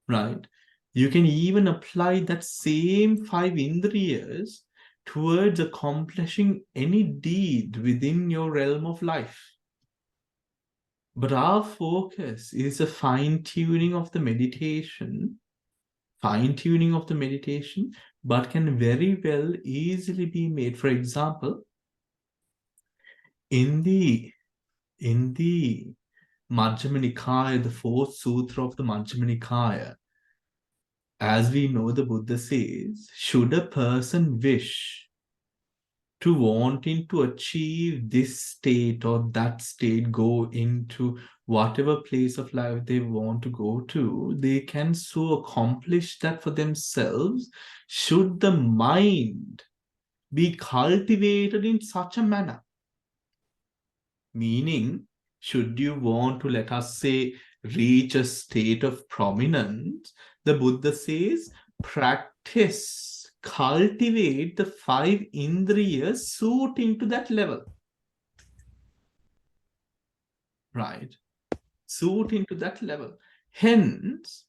right? You can even apply that same 5 indriyas towards accomplishing any deed within your realm of life. But our focus is a fine-tuning of the meditation, but can very well easily be made. For example, in the Majjhima Nikaya, the 4th sutra of the Majjhima Nikaya, as we know, the Buddha says, should a person wish to wanting to achieve this state or that state, go into whatever place of life they want to go to, they can so accomplish that for themselves, should the mind be cultivated in such a manner. Meaning, should you want to, let us say, reach a state of prominence, the Buddha says, practice, cultivate the 5 indriyas suiting to that level. Right? Suiting to that level. Hence,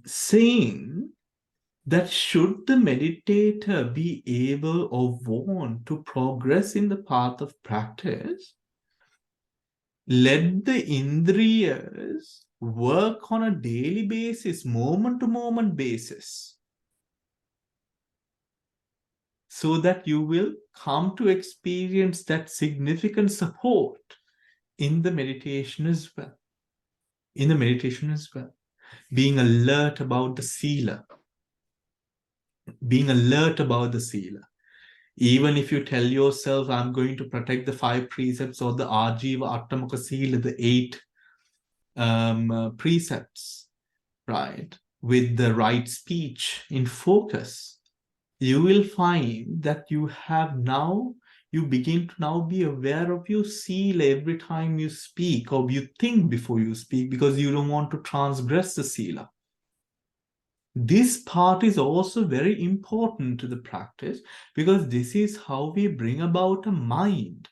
saying that should the meditator be able or want to progress in the path of practice, let the indriyas work on a daily basis, moment-to-moment basis, so that you will come to experience that significant support in the meditation as well. Being alert about the sila. Even if you tell yourself, I'm going to protect the 5 precepts or the Ajiva Attamaka Sila, the 8 precepts, right, with the right speech in focus, you will find that you begin to now be aware of your sila every time you speak, or you think before you speak, because you don't want to transgress the sila. This part is also very important to the practice, because this is how we bring about a mind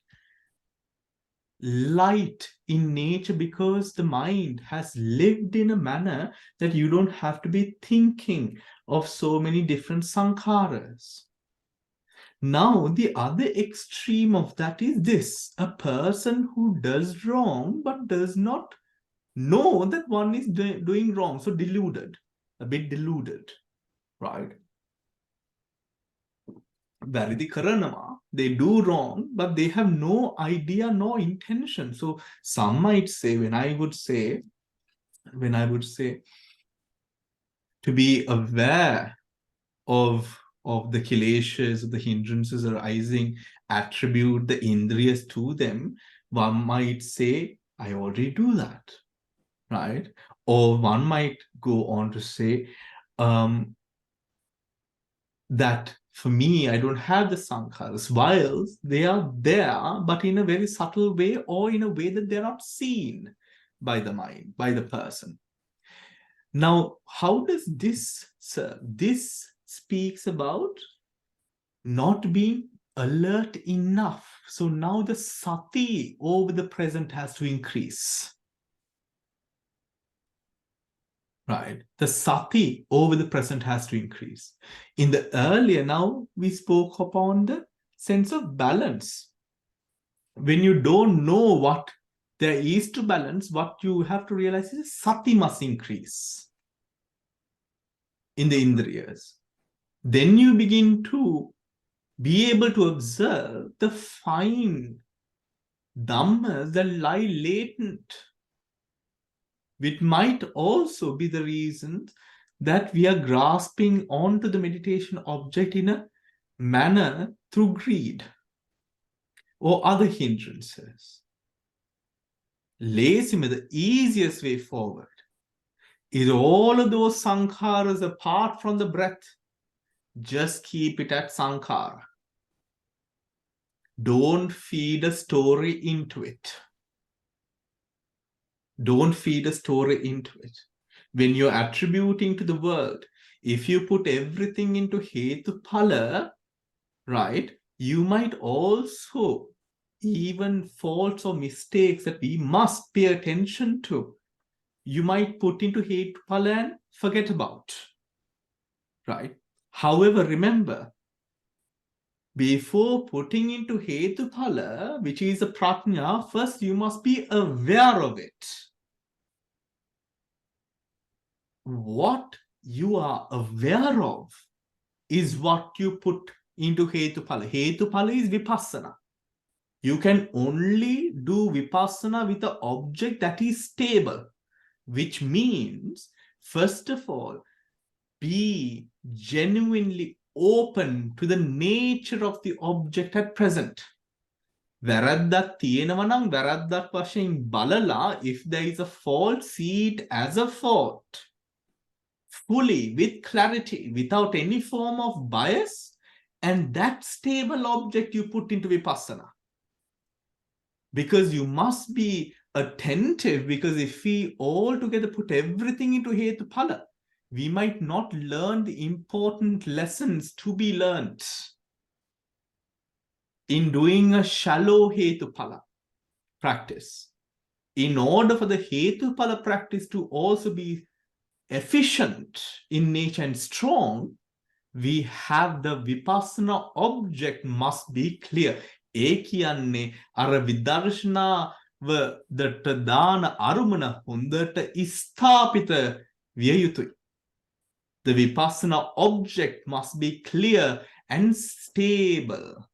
light in nature, because the mind has lived in a manner that you don't have to be thinking of so many different sankharas. Now, the other extreme of that is this: a person who does wrong but does not know that one is doing wrong. So deluded, a bit deluded, right? Varidi karanama, they do wrong, but they have no idea, no intention. So some might say, when I would say, to be aware of the kileshas, of the hindrances arising, attribute the indriyas to them, one might say, I already do that, right? Or one might go on to say that for me, I don't have the sankharas, while they are there, but in a very subtle way, or in a way that they're not seen by the mind, by the person. Now, how does this serve? This speaks about not being alert enough. So now the sati over the present has to increase. Right? The sati over the present has to increase. In the earlier, now we spoke upon the sense of balance. When you don't know what there is to balance, what you have to realize is sati must increase in the indriyas. Then you begin to be able to observe the fine dhammas that lie latent, which might also be the reason that we are grasping onto the meditation object in a manner through greed or other hindrances. Lazima, the easiest way forward is all of those sankharas apart from the breath. Just keep it at sankhara. Don't feed a story into it. Don't feed a story into it. When you're attributing to the world, if you put everything into Hetuphala, right, you might also, even faults or mistakes that we must pay attention to, you might put into Hetuphala and forget about, right? However, remember, before putting into Hetuphala, which is a prajna, first you must be aware of it. What you are aware of is what you put into Hetuphala. Hetuphala is vipassana. You can only do vipassana with an object that is stable, which means, first of all, be genuinely open to the nature of the object at present. Varaddak tiyenawa නම් varaddak වශයෙන් බලලා, if there is a fault, see it as a fault. Fully, with clarity, without any form of bias, and that stable object you put into vipassana. Because you must be attentive, because if we all together put everything into Hetuphala, we might not learn the important lessons to be learnt in doing a shallow Hetuphala practice. In order for the Hetuphala practice to also be efficient in nature and strong, we have the vipassana object must be clear. ඒ කියන්නේ අර විදර්ශනාවට දාන අරමුණ හොඳට ස්ථාපිත විය යුතුයි. The vipassana object must be clear and stable.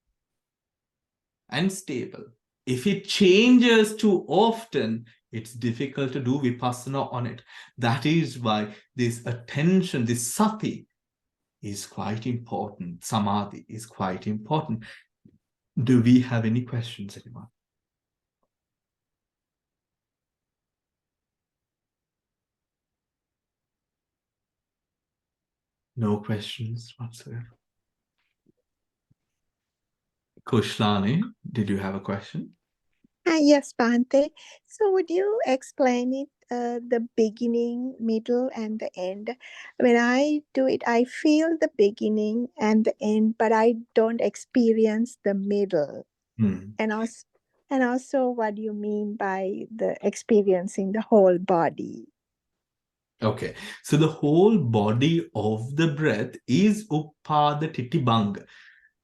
And stable. If it changes too often, it's difficult to do vipassana on it. That is why this attention, this sati, is quite important. Samadhi is quite important. Do we have any questions, anyone? No questions whatsoever. Kushlani, did you have a question? Yes, Bhante. So would you explain it, the beginning, middle, and the end? When I do it, I feel the beginning and the end, but I don't experience the middle. And also what do you mean by the experiencing the whole body? Okay, so the whole body of the breath is Uppada Titibanga.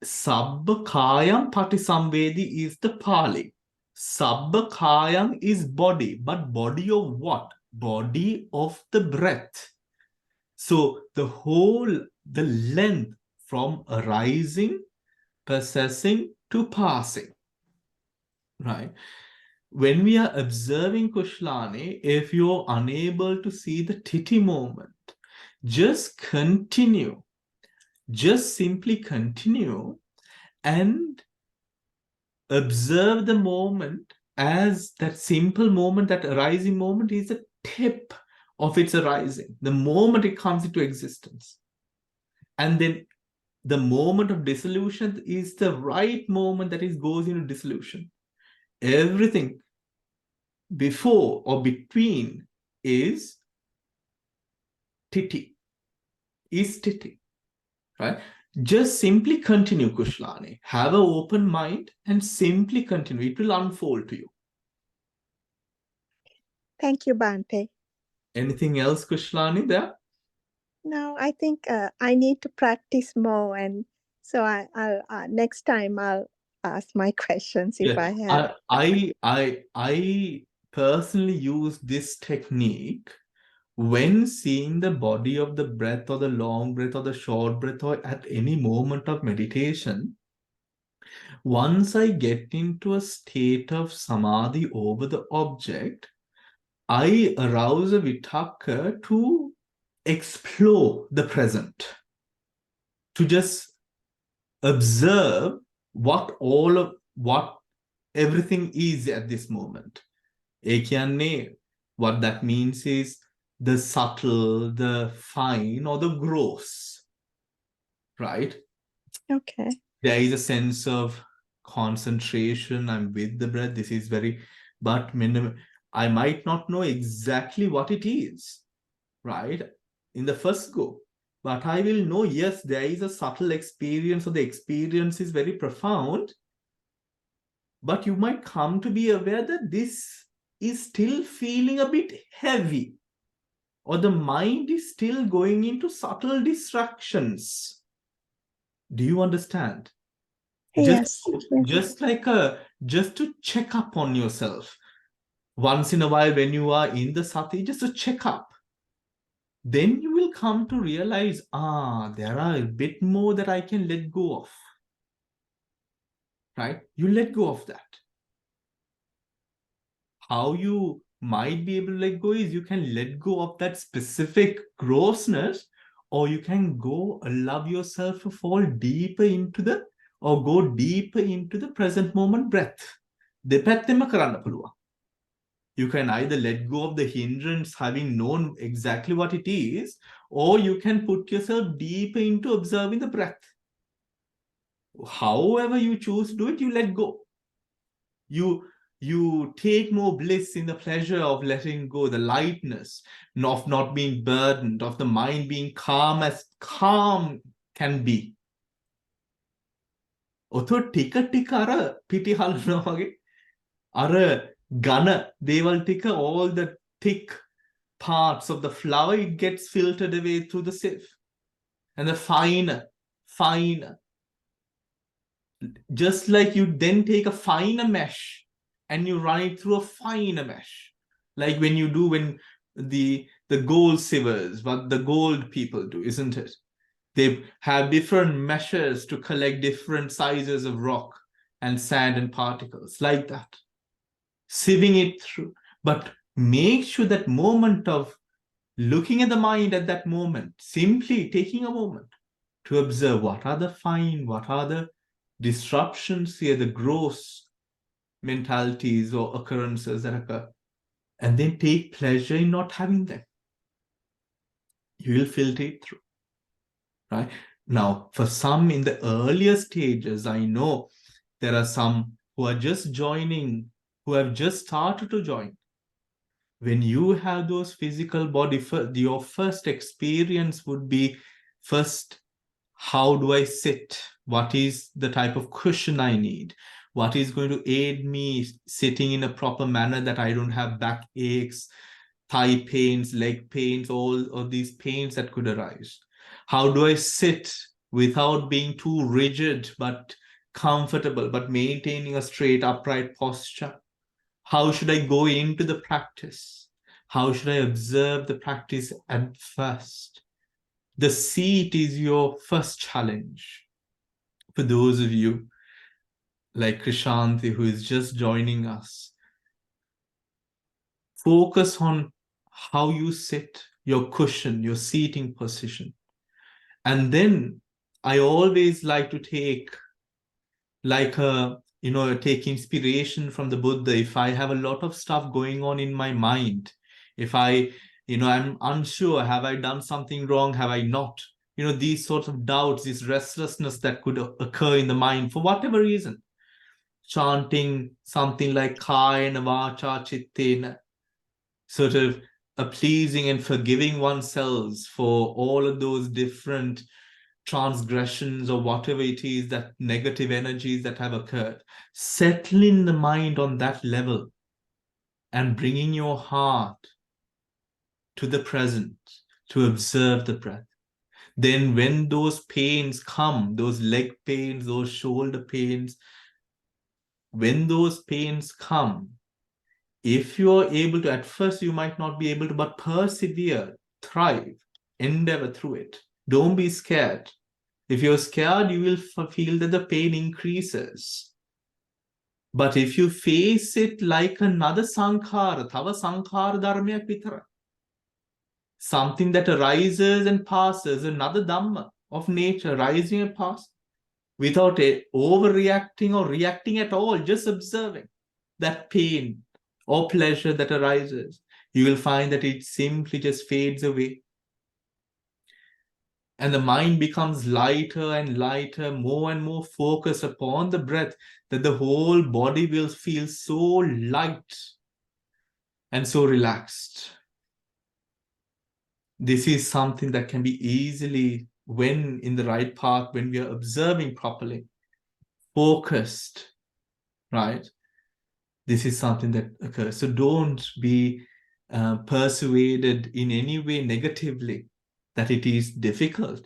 Sabba Kayam Patisamvedi is the Pali. Sabba Kayam is body, but body of what? Body of the breath. So the length from arising, possessing to passing, right? When we are observing Kushlani, if you're unable to see the titi moment, just continue. Just simply continue and observe the moment as that simple moment, that arising moment is the tip of its arising, the moment it comes into existence. And then the moment of dissolution is the right moment that it goes into dissolution. Everything before or between is titi, right? Just simply continue, Kushlani. Have an open mind and simply continue. It will unfold to you. Thank you, Bhante. Anything else, Kushlani, there? No, I think I need to practice more, and so I'll next time I'll ask my questions if I have. I personally use this technique when seeing the body of the breath or the long breath or the short breath or at any moment of meditation. Once I get into a state of samadhi over the object, I arouse a vitakka to explore the present, to just observe what everything is at this moment. What that means is the subtle, the fine, or the gross, right? Okay. There is a sense of concentration. I'm with the breath. This is very, but I might not know exactly what it is, right? In the first go. But I will know, yes, there is a subtle experience, or the experience is very profound. But you might come to be aware that this is still feeling a bit heavy, or the mind is still going into subtle distractions. Do you understand? Yes. Just to check up on yourself. Once in a while, when you are in the sati, just to check up. Then you will come to realize, there are a bit more that I can let go of. Right? You let go of that. How you might be able to let go is you can let go of that specific grossness, or you can go allow yourself to fall deeper into go deeper into the present moment breath. දෙපැත්තෙම කරන්න පුළුවන්. You can either let go of the hindrance, having known exactly what it is, or you can put yourself deeper into observing the breath. However you choose to do it, you let go. You take more bliss in the pleasure of letting go, the lightness, of not being burdened, of the mind being calm as calm can be. ඔතෝ ටික ටික අර පිටි හලනවා වගේ අර ඝන දේවල් ටික, all the thick parts of the flower, it gets filtered away through the sieve. And the finer, just like you then take a finer mesh and you run it through a finer mesh. Like when you do when the gold sievers, what the gold people do, isn't it? They have different meshes to collect different sizes of rock and sand and particles, like that. Sieving it through. But make sure that moment of looking at the mind at that moment, simply taking a moment to observe what are the fine, what are the disruptions here, the gross mentalities or occurrences that occur, and then take pleasure in not having them. You will filter it through. Right? Now, for some in the earlier stages, I know there are some who are just joining, who have just started to join. When you have those physical body, your first experience would be, first, how do I sit? What is the type of cushion I need? What is going to aid me sitting in a proper manner that I don't have back aches, thigh pains, leg pains, all of these pains that could arise? How do I sit without being too rigid, but comfortable, but maintaining a straight, upright posture? How should I go into the practice? How should I observe the practice at first? The seat is your first challenge. For those of you like Krishanti, who is just joining us, focus on how you sit, your cushion, your seating position. And then I always like to take take inspiration from the Buddha. If I have a lot of stuff going on in my mind, if I'm unsure, have I done something wrong? Have I not? These sorts of doubts, this restlessness that could occur in the mind for whatever reason. Chanting something like Kayena Vacha Chittena, sort of pleasing and forgiving oneself for all of those different transgressions or whatever it is, that negative energies that have occurred. Settling the mind on that level and bringing your heart to the present to observe the breath. Then when those pains come, those leg pains, those shoulder pains, when those pains come, if you are able to, at first you might not be able to, but persevere, thrive, endeavor through it. Don't be scared. If you're scared, you will feel that the pain increases. But if you face it like another sankhara, thava sankhara dharmayak vitara, something that arises and passes, another dhamma of nature rising and passing, without overreacting or reacting at all, just observing that pain or pleasure that arises, you will find that it simply just fades away. And the mind becomes lighter and lighter, more and more focused upon the breath, that the whole body will feel so light and so relaxed. This is something that can be easily, when in the right path, when we are observing properly, focused, right? This is something that occurs. So don't be persuaded in any way negatively that it is difficult.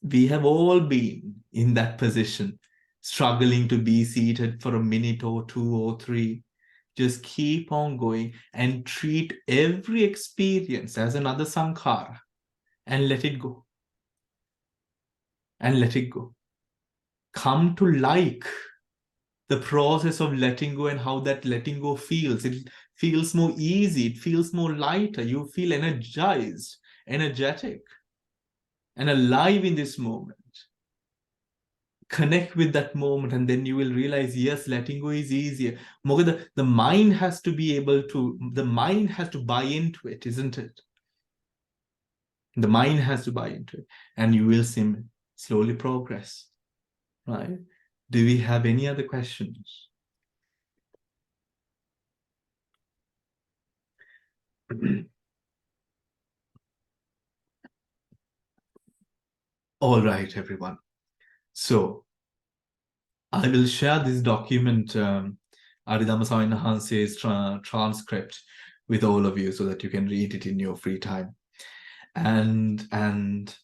We have all been in that position, struggling to be seated for a minute or 2 or 3. Just keep on going and treat every experience as another sankhara and let it go. And let it go. Come to like the process of letting go and how that letting go feels. It feels more easy. It feels more lighter. You feel energized, energetic, and alive in this moment. Connect with that moment, and then you will realize, yes, letting go is easier. The mind has to be able to, the mind has to buy into it, isn't it? The mind has to buy into it, and you will slowly progress, right? Do we have any other questions? All right, everyone. So I will share this document, Aridhamma Swami Hanse's transcript, with all of you so that you can read it in your free time. And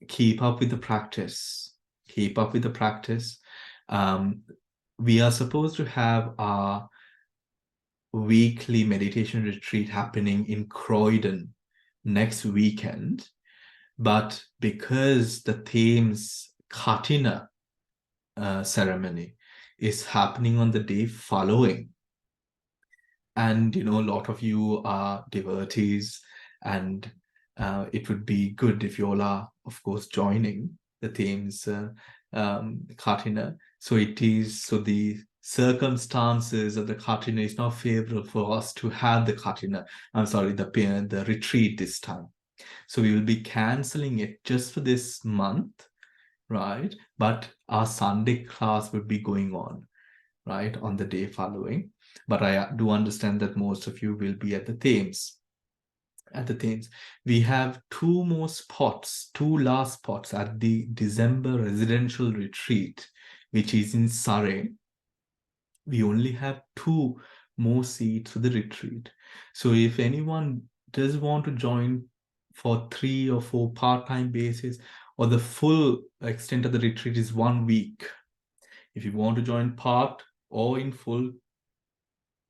keep up with the practice. Keep up with the practice. We are supposed to have our weekly meditation retreat happening in Croydon next weekend. But because the Thames Katina ceremony is happening on the day following, and a lot of you are devotees, and it would be good if you all are, of course, joining the Thames Katina. So the circumstances of the Katina is not favorable for us to have the Katina, the retreat this time. So we will be canceling it just for this month, right? But our Sunday class will be going on, right, on the day following. But I do understand that most of you will be at the Thames. We have 2 last spots at the December residential retreat, which is in Surrey. We only have 2 more seats for the retreat. So if anyone does want to join for 3 or 4 part-time basis, or the full extent of the retreat is 1 week. If you want to join part or in full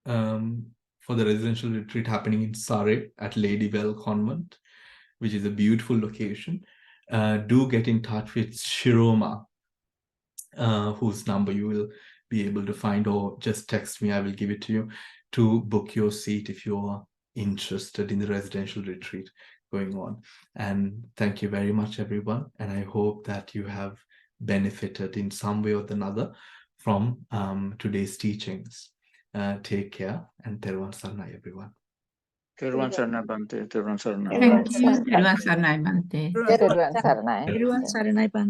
for the residential retreat happening in Surrey at Ladywell Convent, which is a beautiful location, do get in touch with Shiroma, whose number you will be able to find, or just text me, I will give it to you, to book your seat if you are interested in the residential retreat going on. And thank you very much, everyone. And I hope that you have benefited in some way or another from today's teachings. Take care, and Therwan Saranai, everyone. Therwan Saranai Bhante. Therwan Saranai. Thank you. Therwan Saranai Bhante. Therwan Saranai. Everyone, Saranai Bhante.